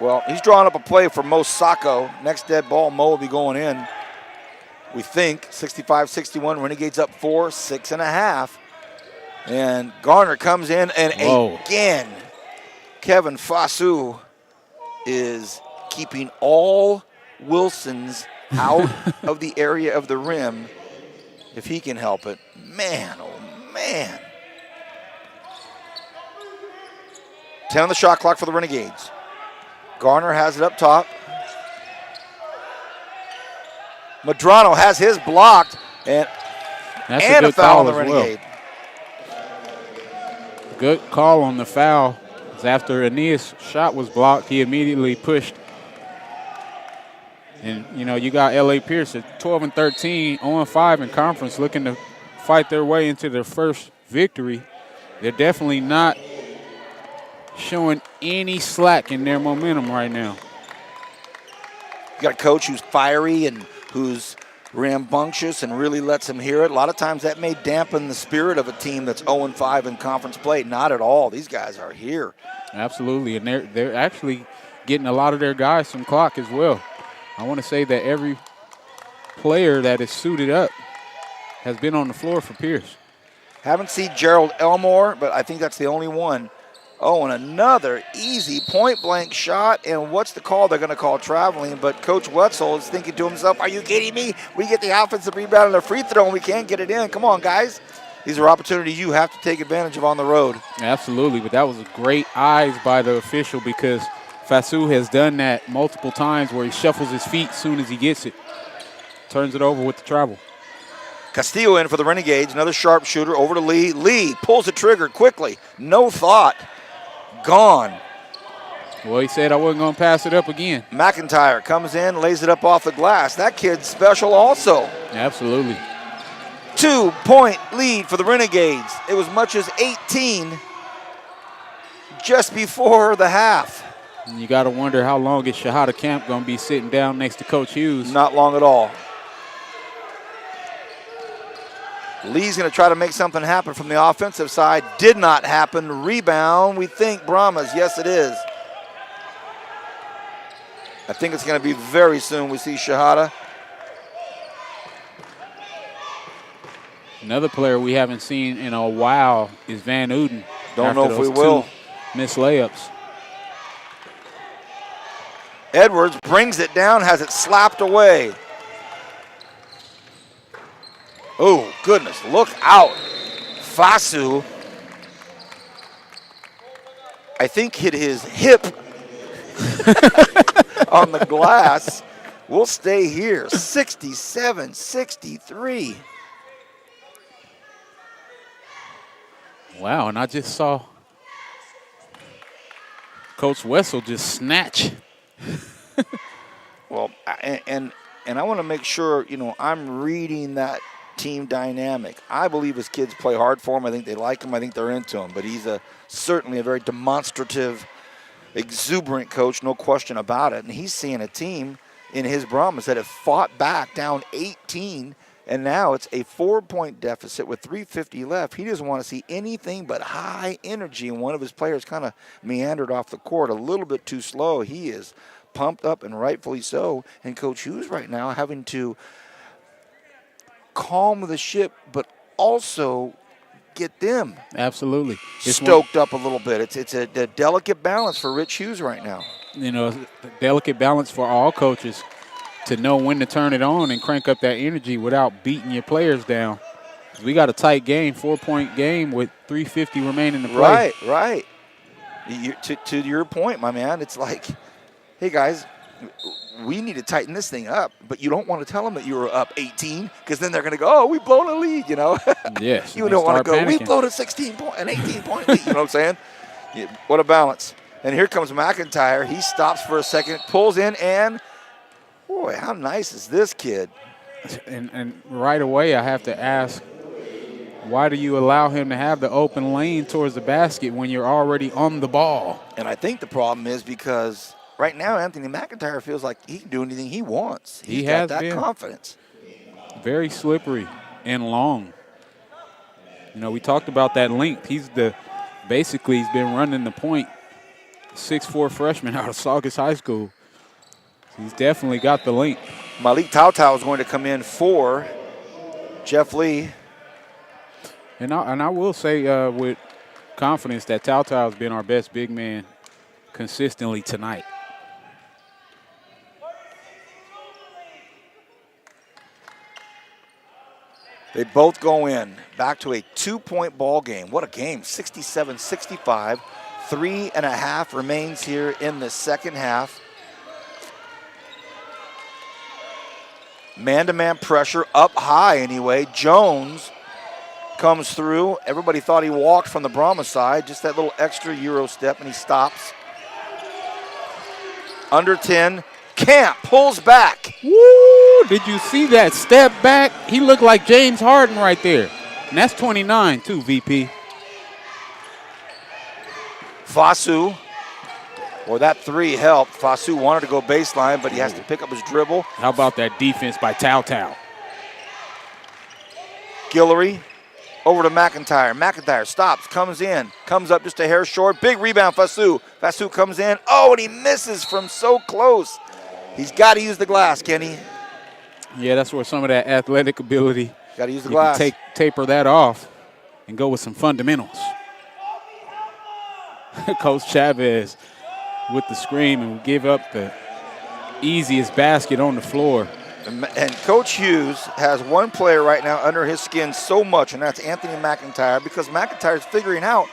Well, he's drawing up a play for Mo Sacco. Next dead ball, Mo will be going in. We think 65-61, Renegades up 4, 6.5. And Garner comes in, and again, Kevin Fasu is keeping all Wilsons out of the area of the rim if he can help it. Man, oh man. 10 on the shot clock for the Renegades. Garner has it up top. Medrano has his blocked, and a foul on the Renegade. Good call on the foul. After Aeneas' shot was blocked, he immediately pushed. And, you know, you got L.A. Pierce at 12-13, 0-5 in conference, looking to fight their way into their first victory. They're definitely not showing any slack in their momentum right now. You got a coach who's fiery and who's rambunctious and really lets him hear it. A lot of times that may dampen the spirit of a team that's 0-5 in conference play. Not at all. These guys are here. Absolutely, and they're actually getting a lot of their guys some clock as well. I want to say that every player that is suited up has been on the floor for Pierce. Haven't seen Gerald Elmore, but I think that's the only one. Oh, and another easy point-blank shot, and what's the call? They're going to call traveling, but Coach Wetzel is thinking to himself, are you kidding me? We get the offensive rebound and a free throw, and we can't get it in. Come on, guys. These are opportunities you have to take advantage of on the road. Absolutely, but that was great eyes by the official because Fasu has done that multiple times where he shuffles his feet as soon as he gets it. Turns it over with the travel. Castillo in for the Renegades. Another sharpshooter over to Lee. Lee pulls the trigger quickly. No thought. Gone. Well, he said I wasn't going to pass it up again. McIntyre comes in, lays it up off the glass. That kid's special also. Absolutely. 2-point lead for the Renegades. It was much as 18 just before the half. And you got to wonder how long is Shahada Camp going to be sitting down next to Coach Hughes. Not long at all. Lee's going to try to make something happen from the offensive side. Did not happen. Rebound, we think Brahmas. Yes, it is. I think it's going to be very soon we see Shahada. Another player we haven't seen in a while is Van Uden. Don't know if we those will. two missed layups. Edwards brings it down, has it slapped away. Oh, goodness, look out. Fasu, I think, hit his hip on the glass. We'll stay here, 67-63. Wow, and I just saw Coach Wessel just snatch. Well, and I want to make sure, I'm reading that team dynamic. I believe his kids play hard for him. I think they like him. I think they're into him. But he's certainly a very demonstrative, exuberant coach, no question about it. And he's seeing a team in his Brahmas that have fought back down 18, and now it's a 4-point deficit with 3:50 left. He doesn't want to see anything but high energy, and one of his players kind of meandered off the court a little bit too slow. He is pumped up, and rightfully so. And Coach Hughes right now having to calm the ship, but also get them Absolutely. stoked up a little bit. It's a delicate balance for Rich Hughes right now. A delicate balance for all coaches to know when to turn it on and crank up that energy without beating your players down. We got a tight game, 4-point game with 3:50 remaining to play. Right. To your point, my man, it's like, hey, guys, we need to tighten this thing up, but you don't want to tell them that you were up 18 because then they're going to go, oh, we've blown a lead, Yes. You don't want to go, panicking. we've blown a 18-point lead, you know what I'm saying? Yeah, what a balance. And here comes McIntyre. He stops for a second, pulls in, and, boy, how nice is this kid? And right away I have to ask, why do you allow him to have the open lane towards the basket when you're already on the ball? And I think the problem is because right now Anthony McIntyre feels like he can do anything he wants. He's got that confidence. Very slippery and long. We talked about that length. Basically he's been running the point. 6'4" freshman out of Saugus High School. He's definitely got the length. Malik Tautau is going to come in for Jeff Lee. And I will say with confidence that Tautau has been our best big man consistently tonight. They both go in. Back to a 2-point ball game. What a game. 67-65. 3.5 remains here in the second half. Man-to-man pressure up high anyway. Jones comes through. Everybody thought he walked from the Brahma side. Just that little extra Euro step, and he stops. Under 10. Camp pulls back. Woo! Did you see that step back? He looked like James Harden right there. And that's 29 too, VP. Fasu, that 3 helped. Fasu wanted to go baseline, but he has to pick up his dribble. How about that defense by Tautau? Guillory over to McIntyre. McIntyre stops, comes in, comes up just a hair short. Big rebound, Fasu. Fasu comes in. Oh, and he misses from so close. He's got to use the glass, Kenny. Yeah, that's where some of that athletic ability. Got to use the you glass. Can taper that off and go with some fundamentals. Coach Chavez with the screen and give up the easiest basket on the floor. And Coach Hughes has one player right now under his skin so much, and that's Anthony McIntyre, because McIntyre's figuring out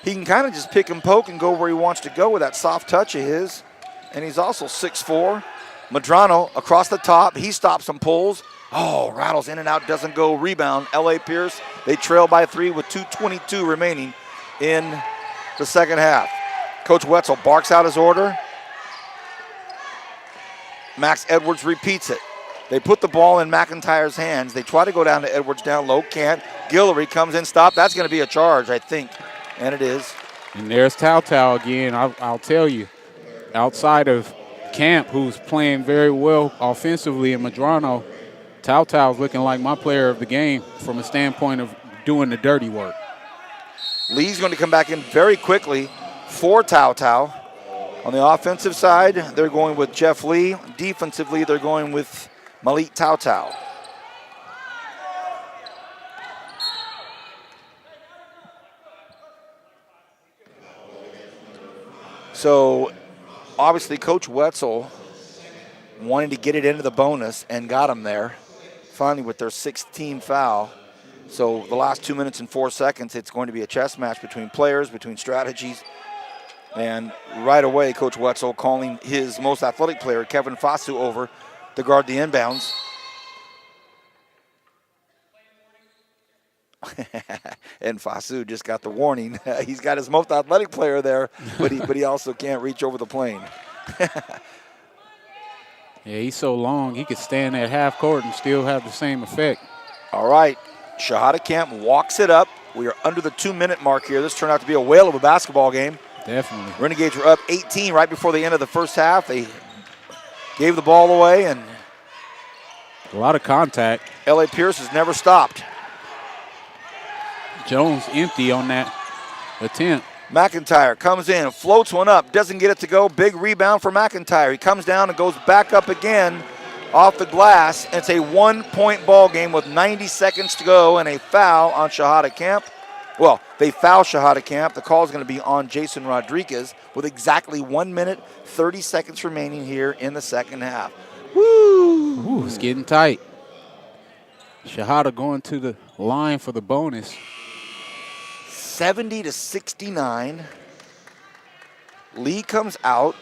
He can kind of just pick and poke and go where he wants to go with that soft touch of his. And he's also 6'4". Medrano across the top. He stops and pulls. Oh, rattles in and out, doesn't go. Rebound, L.A. Pierce. They trail by 3 with 2:22 remaining in the second half. Coach Wetzel barks out his order. Max Edwards repeats it. They put the ball in McIntyre's hands. They try to go down to Edwards down low, can't. Guillory comes in, stop. That's going to be a charge, I think, and it is. And there's Tautau again. I'll tell you, outside of Camp, who's playing very well offensively, and Medrano, Tautau's looking like my player of the game from a standpoint of doing the dirty work. Lee's going to come back in very quickly for Tautau. On the offensive side, they're going with Jeff Lee. Defensively, they're going with Malik Tautau. So, obviously, Coach Wetzel wanted to get it into the bonus and got him there, finally with their 6th-team foul. So, the last 2 minutes and 4 seconds, it's going to be a chess match between players, between strategies. And right away, Coach Wetzel calling his most athletic player, Kevin Fasu, over to guard the inbounds. And Fasu just got the warning. He's got his most athletic player there, but he also can't reach over the plane. Yeah, he's so long, he could stand at half court and still have the same effect. All right, Shahada Camp walks it up. We are under the 2-minute mark here. This turned out to be a whale of a basketball game. Definitely. Renegades were up 18 right before the end of the first half. They gave the ball away, and a lot of contact. L.A. Pierce has never stopped. Jones empty on that attempt. McIntyre comes in, floats one up, doesn't get it to go. Big rebound for McIntyre. He comes down and goes back up again off the glass. It's a 1-point ball game with 90 seconds to go and a foul on Shahada Camp. Well, they foul Shahada Camp. The call is going to be on Jason Rodriguez with exactly 1 minute, 30 seconds remaining here in the second half. Woo! Ooh, it's getting tight. Shahada going to the line for the bonus. 70-69. Lee comes out.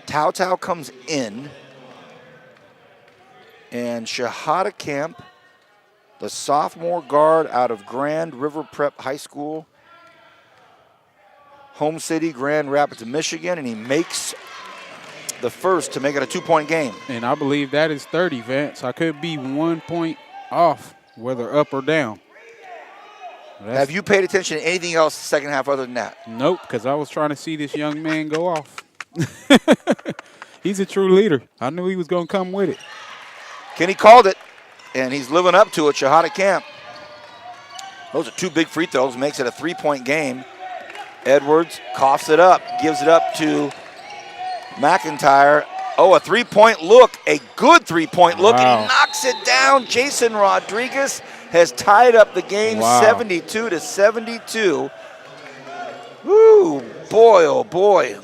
Tautau comes in. And Shahada Camp, the sophomore guard out of Grand River Prep High School, home city, Grand Rapids, Michigan, and he makes the first to make it a 2-point game. And I believe that is 30, Vance. I could be 1 point off, whether up or down. Have you paid attention to anything else the second half other than that? Nope, because I was trying to see this young man go off. He's a true leader. I knew he was going to come with it. Kenny called it, and he's living up to it, Shahada Camp. Those are 2 big free throws, makes it a 3-point game. Edwards coughs it up, gives it up to McIntyre. Oh, a 3-point look, a good 3-point look, and he knocks it down. Jason Rodriguez has tied up the game 72-72. Woo, boy, oh boy.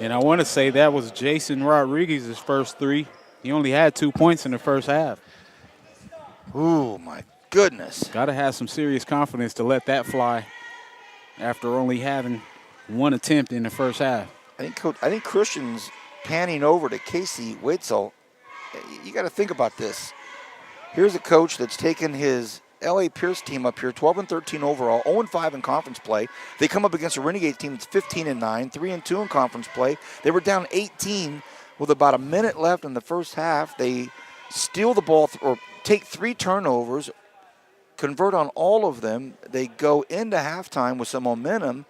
And I want to say that was Jason Rodriguez's first 3. He only had 2 points in the first half. Ooh, my goodness. Got to have some serious confidence to let that fly after only having 1 attempt in the first half. I think Christian's panning over to Casey Wetzel. You got to think about this. Here's a coach that's taken his L.A. Pierce team up here, 12-13 overall, 0-5 in conference play. They come up against a Renegades team that's 15-9, 3-2 in conference play. They were down 18 with about a minute left in the first half. They steal the ball or take 3 turnovers, convert on all of them. They go into halftime with some momentum.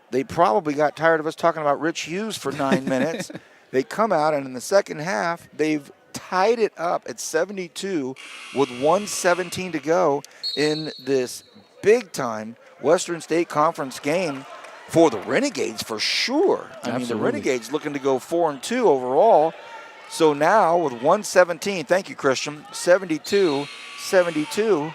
They probably got tired of us talking about Rich Hughes for 9 minutes. They come out, and in the second half, they've tied it up at 72 with 1:17 to go in this big-time Western State Conference game for the Renegades for sure. I mean, the Renegades looking to go 4-2 overall. So now with 1:17, thank you, Christian, 72-72.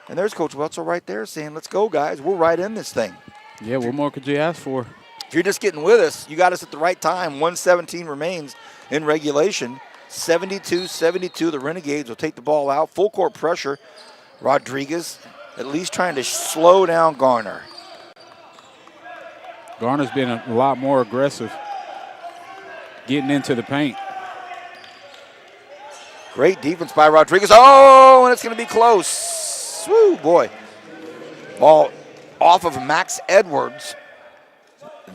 And there's Coach Wetzel right there saying, let's go, guys. We're right in this thing. Yeah, what more could you ask for? If you're just getting with us, you got us at the right time. 1:17 remains in regulation. 72-72, the Renegades will take the ball out. Full court pressure. Rodriguez at least trying to slow down Garner. Garner's been a lot more aggressive getting into the paint. Great defense by Rodriguez. Oh, and it's going to be close. Woo, boy. Ball off of Max Edwards.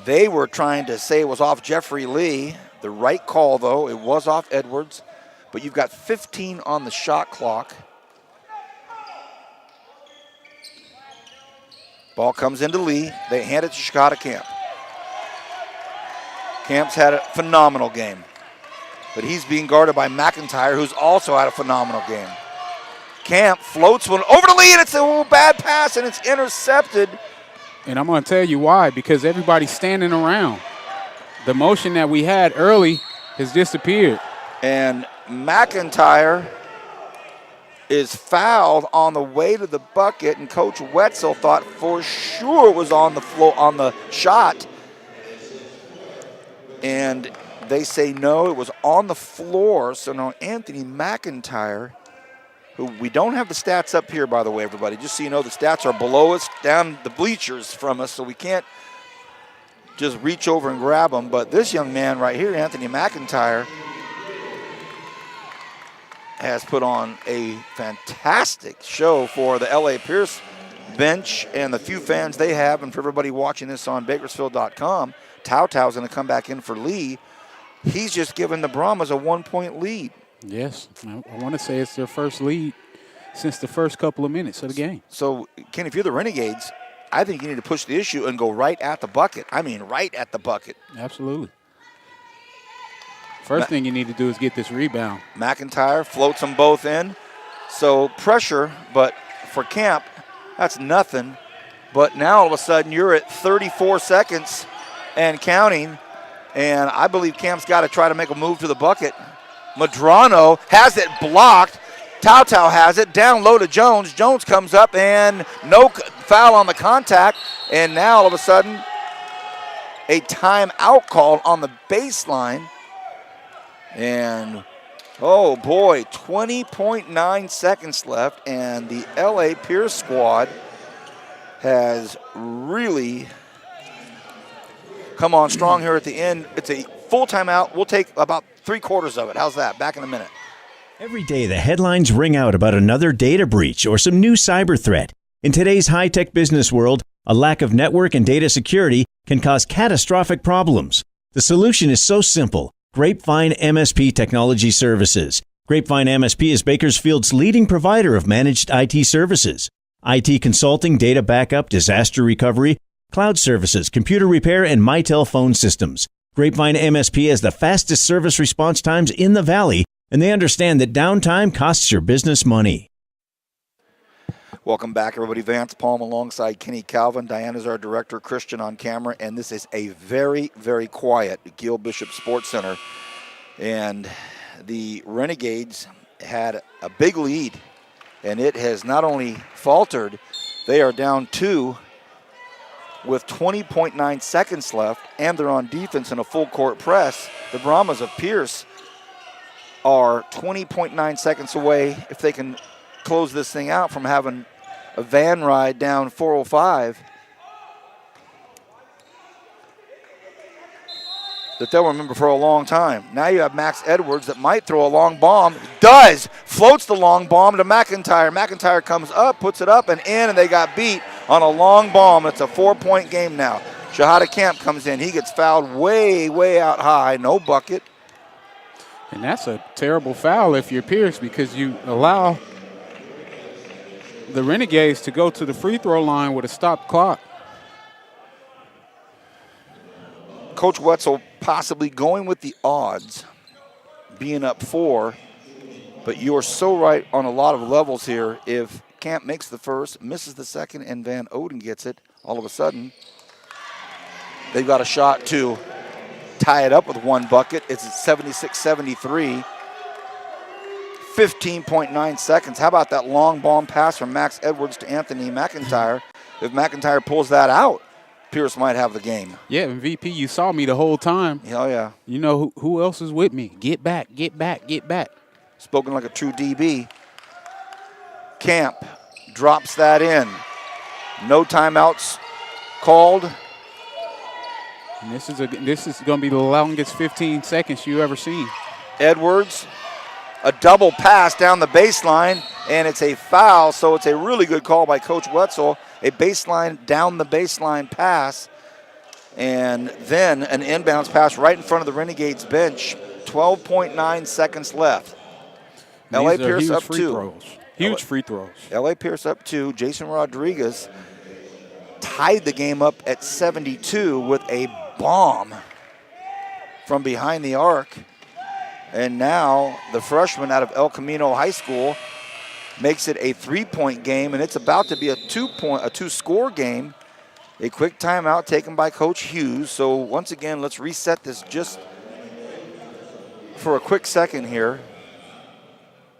They were trying to say it was off Jeffrey Lee. The right call, though. It was off Edwards. But you've got 15 on the shot clock. Ball comes into Lee. They hand it to Shahada Camp. Camp's had a phenomenal game. But he's being guarded by McIntyre, who's also had a phenomenal game. Camp floats one over to Lee, and it's a bad pass, and it's intercepted. And I'm going to tell you why, because everybody's standing around. The motion that we had early has disappeared. And McIntyre is fouled on the way to the bucket, and Coach Wetzel thought for sure it was on the floor, on the shot. And they say no, it was on the floor. So now Anthony McIntyre, who we don't have the stats up here, by the way, everybody. Just so you know, the stats are below us, down the bleachers from us, so we can't just reach over and grab them. But this young man right here, Anthony McIntyre, has put on a fantastic show for the L.A. Pierce bench and the few fans they have, and for everybody watching this on Bakersfield.com. Tautau's going to come back in for Lee. He's just given the Brahmas a 1-point lead. Yes, I want to say it's their first lead since the first couple of minutes of the game. So, Ken, if you're the Renegades, I think you need to push the issue and go right at the bucket. I mean, right at the bucket. Absolutely. First thing you need to do is get this rebound. McIntyre floats them both in. So pressure, but for Camp, that's nothing. But now all of a sudden you're at 34 seconds and counting. And I believe Camp's got to try to make a move to the bucket. Medrano has it blocked. Tautau has it down low to Jones. Jones comes up and no foul on the contact. And now all of a sudden a timeout called on the baseline. And, oh boy, 20.9 seconds left, and the L.A. Pierce squad has really come on strong here at the end. It's a full timeout. We'll take about 3/4 of it. How's that? Back in a minute. Every day, the headlines ring out about another data breach or some new cyber threat. In today's high-tech business world, a lack of network and data security can cause catastrophic problems. The solution is so simple. Grapevine MSP Technology Services. Grapevine MSP is Bakersfield's leading provider of managed IT services. IT consulting, data backup, disaster recovery, cloud services, computer repair, and Mitel phone systems. Grapevine MSP has the fastest service response times in the Valley, and they understand that downtime costs your business money. Welcome back, everybody. Vance Palm alongside Kenny Calvin. Diana's our director, Christian on camera, and this is a very, very quiet Gil Bishop Sports Center. And the Renegades had a big lead, and it has not only faltered, they are down 2 with 20.9 seconds left, and they're on defense in a full court press. The Brahmas of Pierce are 20.9 seconds away if they can close this thing out from having a van ride down 405 that they'll remember for a long time. Now you have Max Edwards that might throw a long bomb. Does. Floats the long bomb to McIntyre. McIntyre comes up, puts it up and in, and they got beat on a long bomb. It's a 4-point game now. Shahada Camp comes in. He gets fouled way, way out high. No bucket. And that's a terrible foul if you're Pierce, because you allow the Renegades to go to the free throw line with a stopped clock. Coach Wetzel possibly going with the odds, being up 4, but you're so right on a lot of levels here. If Camp makes the first, misses the second, and Van Oden gets it, all of a sudden they've got a shot to tie it up with one bucket. It's 76-73. 15.9 seconds. How about that long bomb pass from Max Edwards to Anthony McIntyre? If McIntyre pulls that out, Pierce might have the game. Yeah, and VP, you saw me the whole time. Oh, yeah. You know who else is with me? Get back, get back, get back. Spoken like a true DB. Camp drops that in. No timeouts called. And this is going to be the longest 15 seconds you ever seen. Edwards, a double pass down the baseline, and it's a foul, so it's a really good call by Coach Wetzel. A baseline, down the baseline pass, and then an inbounds pass right in front of the Renegades bench. 12.9 seconds left. L.A. Pierce up 2. Huge free throws. L.A. Pierce up 2. Jason Rodriguez tied the game up at 72 with a bomb from behind the arc. And now the freshman out of El Camino High School makes it a 3-point game, and it's about to be a two-score game. A quick timeout taken by Coach Hughes. So once again, let's reset this just for a quick second here.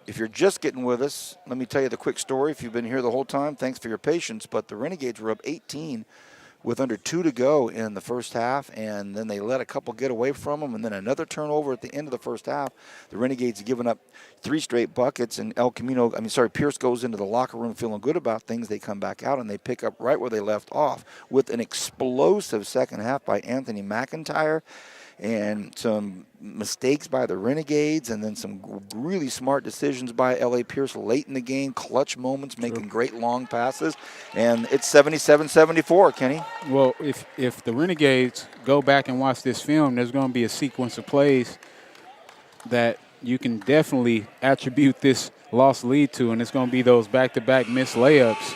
If you're just getting with us, let me tell you the quick story. If you've been here the whole time, thanks for your patience. But the Renegades were up 18 with under 2 to go in the first half, and then they let a couple get away from them, and then another turnover at the end of the first half. The Renegades have given up 3 straight buckets, and Pierce goes into the locker room feeling good about things. They come back out, and they pick up right where they left off with an explosive second half by Anthony McIntyre, and some mistakes by the Renegades, and then some really smart decisions by L.A. Pierce late in the game, clutch moments, making great long passes, and it's 77-74, Kenny. Well, if the Renegades go back and watch this film, there's going to be a sequence of plays that you can definitely attribute this lost lead to, and it's going to be those back-to-back missed layups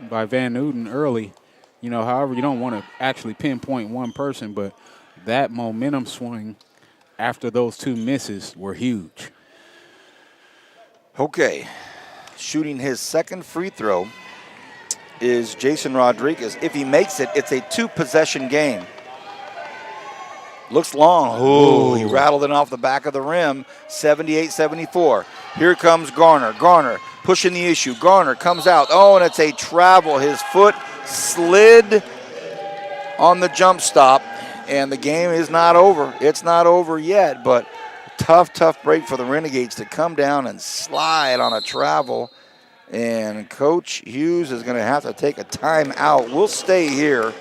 by Van Newton early. However, you don't want to actually pinpoint one person, but that momentum swing after those 2 misses were huge. Okay, shooting his second free throw is Jason Rodriguez. If he makes it, it's a 2-possession game. Looks long. Oh, he rattled it off the back of the rim. 78-74. Here comes Garner. Garner pushing the issue. Garner comes out. Oh, and it's a travel. His foot slid on the jump stop. And the game is not over. It's not over yet, but tough break for the Renegades to come down and slide on a travel. And Coach Hughes is going to have to take a timeout. We'll stay here.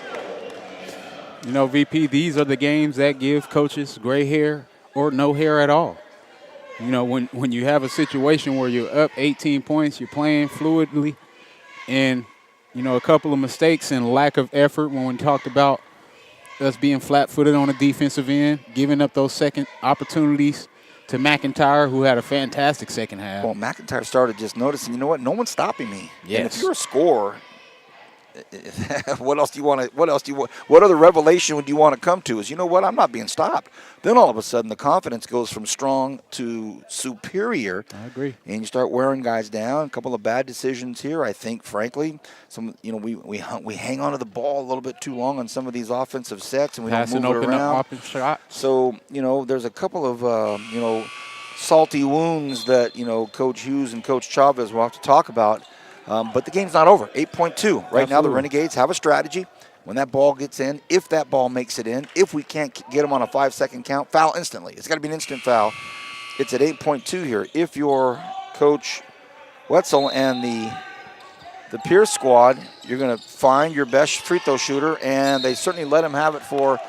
VP, these are the games that give coaches gray hair or no hair at all. When you have a situation where you're up 18 points, you're playing fluidly, and, a couple of mistakes and lack of effort when we talked about us being flat-footed on the defensive end, giving up those second opportunities to McIntyre, who had a fantastic second half. Well, McIntyre started just noticing, no one's stopping me. Yes. And if you're a scorer, what other revelation would you want to come to is, I'm not being stopped. Then all of a sudden the confidence goes from strong to superior. I agree. And you start wearing guys down. A couple of bad decisions here, I think, frankly. We hang on to the ball a little bit too long on some of these offensive sets, and we don't move it around. Open shots. So, there's a couple of, salty wounds that, Coach Hughes and Coach Chavez will have to talk about. But the game's not over. 8.2. Right now the Renegades have a strategy. When that ball gets in, if that ball makes it in, if we can't get them on a 5-second count, foul instantly. It's got to be an instant foul. It's at 8.2 here. If you're Coach Wetzel and the Pierce squad, you're going to find your best free throw shooter, and they certainly let him have it for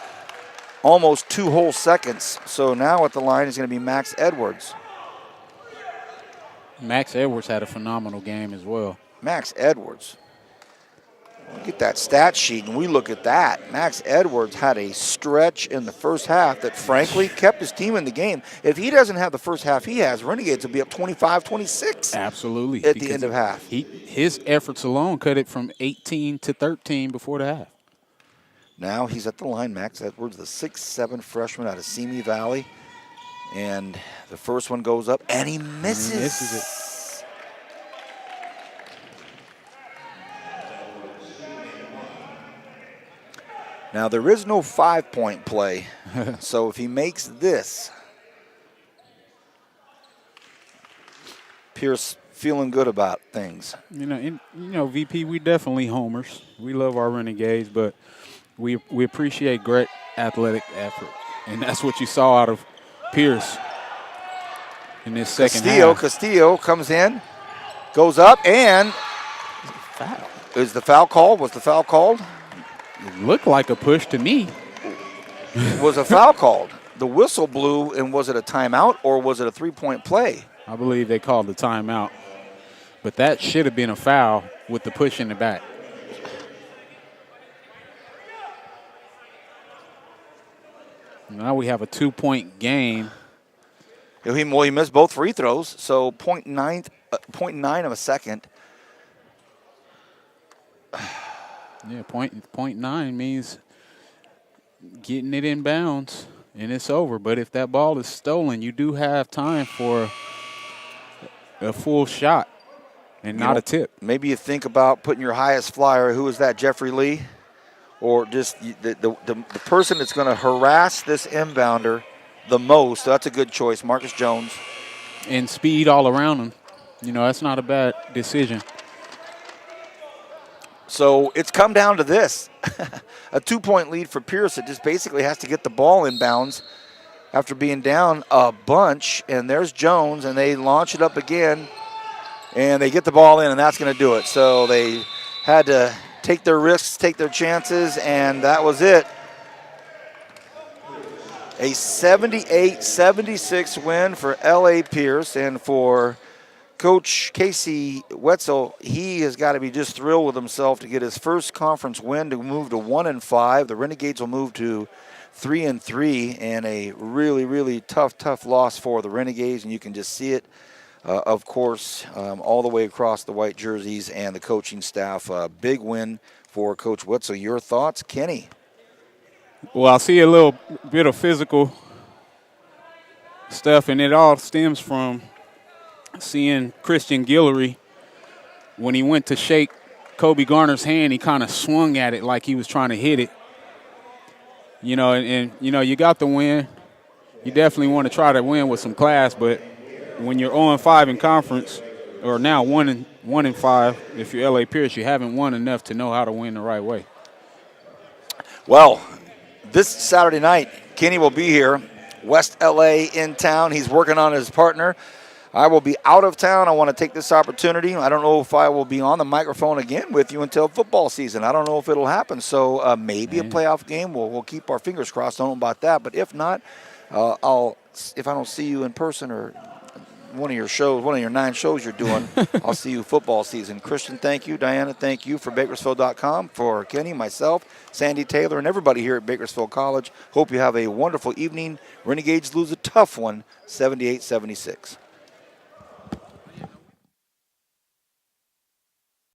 almost 2 whole seconds. So now at the line is going to be Max Edwards. Max Edwards had a phenomenal game as well. Max Edwards. Look at that stat sheet, and we look at that. Max Edwards had a stretch in the first half that, frankly, kept his team in the game. If he doesn't have the first half he has, Renegades will be up 25-26. Absolutely. At the end of half. His efforts alone cut it from 18 to 13 before the half. Now he's at the line. Max Edwards, the 6'7" freshman out of Simi Valley. And the first one goes up, and he misses. He misses it. Now, there is no 5-point play, so if he makes this, Pierce feeling good about things. VP, we definitely homers. We love our Renegades, but we appreciate great athletic effort, and that's what you saw out of Pierce in this second half. Castillo comes in, goes up, and foul. Is the foul called? Was the foul called? It looked like a push to me. was a foul called. The whistle blew, and was it a timeout or was it a three-point play? I believe they called the timeout. But that should have been a foul with the push in the back. Now we have a 2-point game. He missed both free throws, so 0.9 of a second. Yeah, point nine means getting it in bounds, and it's over. But if that ball is stolen, you do have time for a full shot and not a tip. Maybe you think about putting your highest flyer. Who is that, Jeffrey Lee? Or just the person that's going to harass this inbounder the most. So that's a good choice, Marcus Jones. And speed all around him. That's not a bad decision. So it's come down to this. A 2-point lead for Pierce. It just basically has to get the ball in bounds after being down a bunch. And there's Jones, and they launch it up again. And they get the ball in, and that's going to do it. So they had to take their risks, take their chances, and that was it. A 78-76 win for L.A. Pierce, and for Coach Casey Wetzel, he has got to be just thrilled with himself to get his first conference win to move to 1-5. The Renegades will move to 3-3, and a really, really tough loss for the Renegades, and you can just see it, of course, all the way across the white jerseys and the coaching staff. Big win for Coach Wetzel. Your thoughts, Kenny? Well, I see a little bit of physical stuff, and it all stems from seeing Christian Guillory. When he went to shake Kobe Garner's hand, he kind of swung at it like he was trying to hit it. You got the win. You definitely want to try to win with some class, but when you're 0-5 in conference, or now 1-5, if you're L.A. Pierce, you haven't won enough to know how to win the right way. Well, this Saturday night, Kenny will be here, West L.A. in town. He's working on his partner. I will be out of town. I want to take this opportunity. I don't know if I will be on the microphone again with you until football season. I don't know if it'll happen. So maybe a playoff game. We'll keep our fingers crossed. I don't know about that. But if not, if I don't see you in person or one of your shows, one of your 9 shows you're doing, I'll see you football season. Christian, thank you. Diana, thank you. For Bakersfield.com, for Kenny, myself, Sandy Taylor, and everybody here at Bakersfield College. Hope you have a wonderful evening. Renegades lose a tough one, 78-76.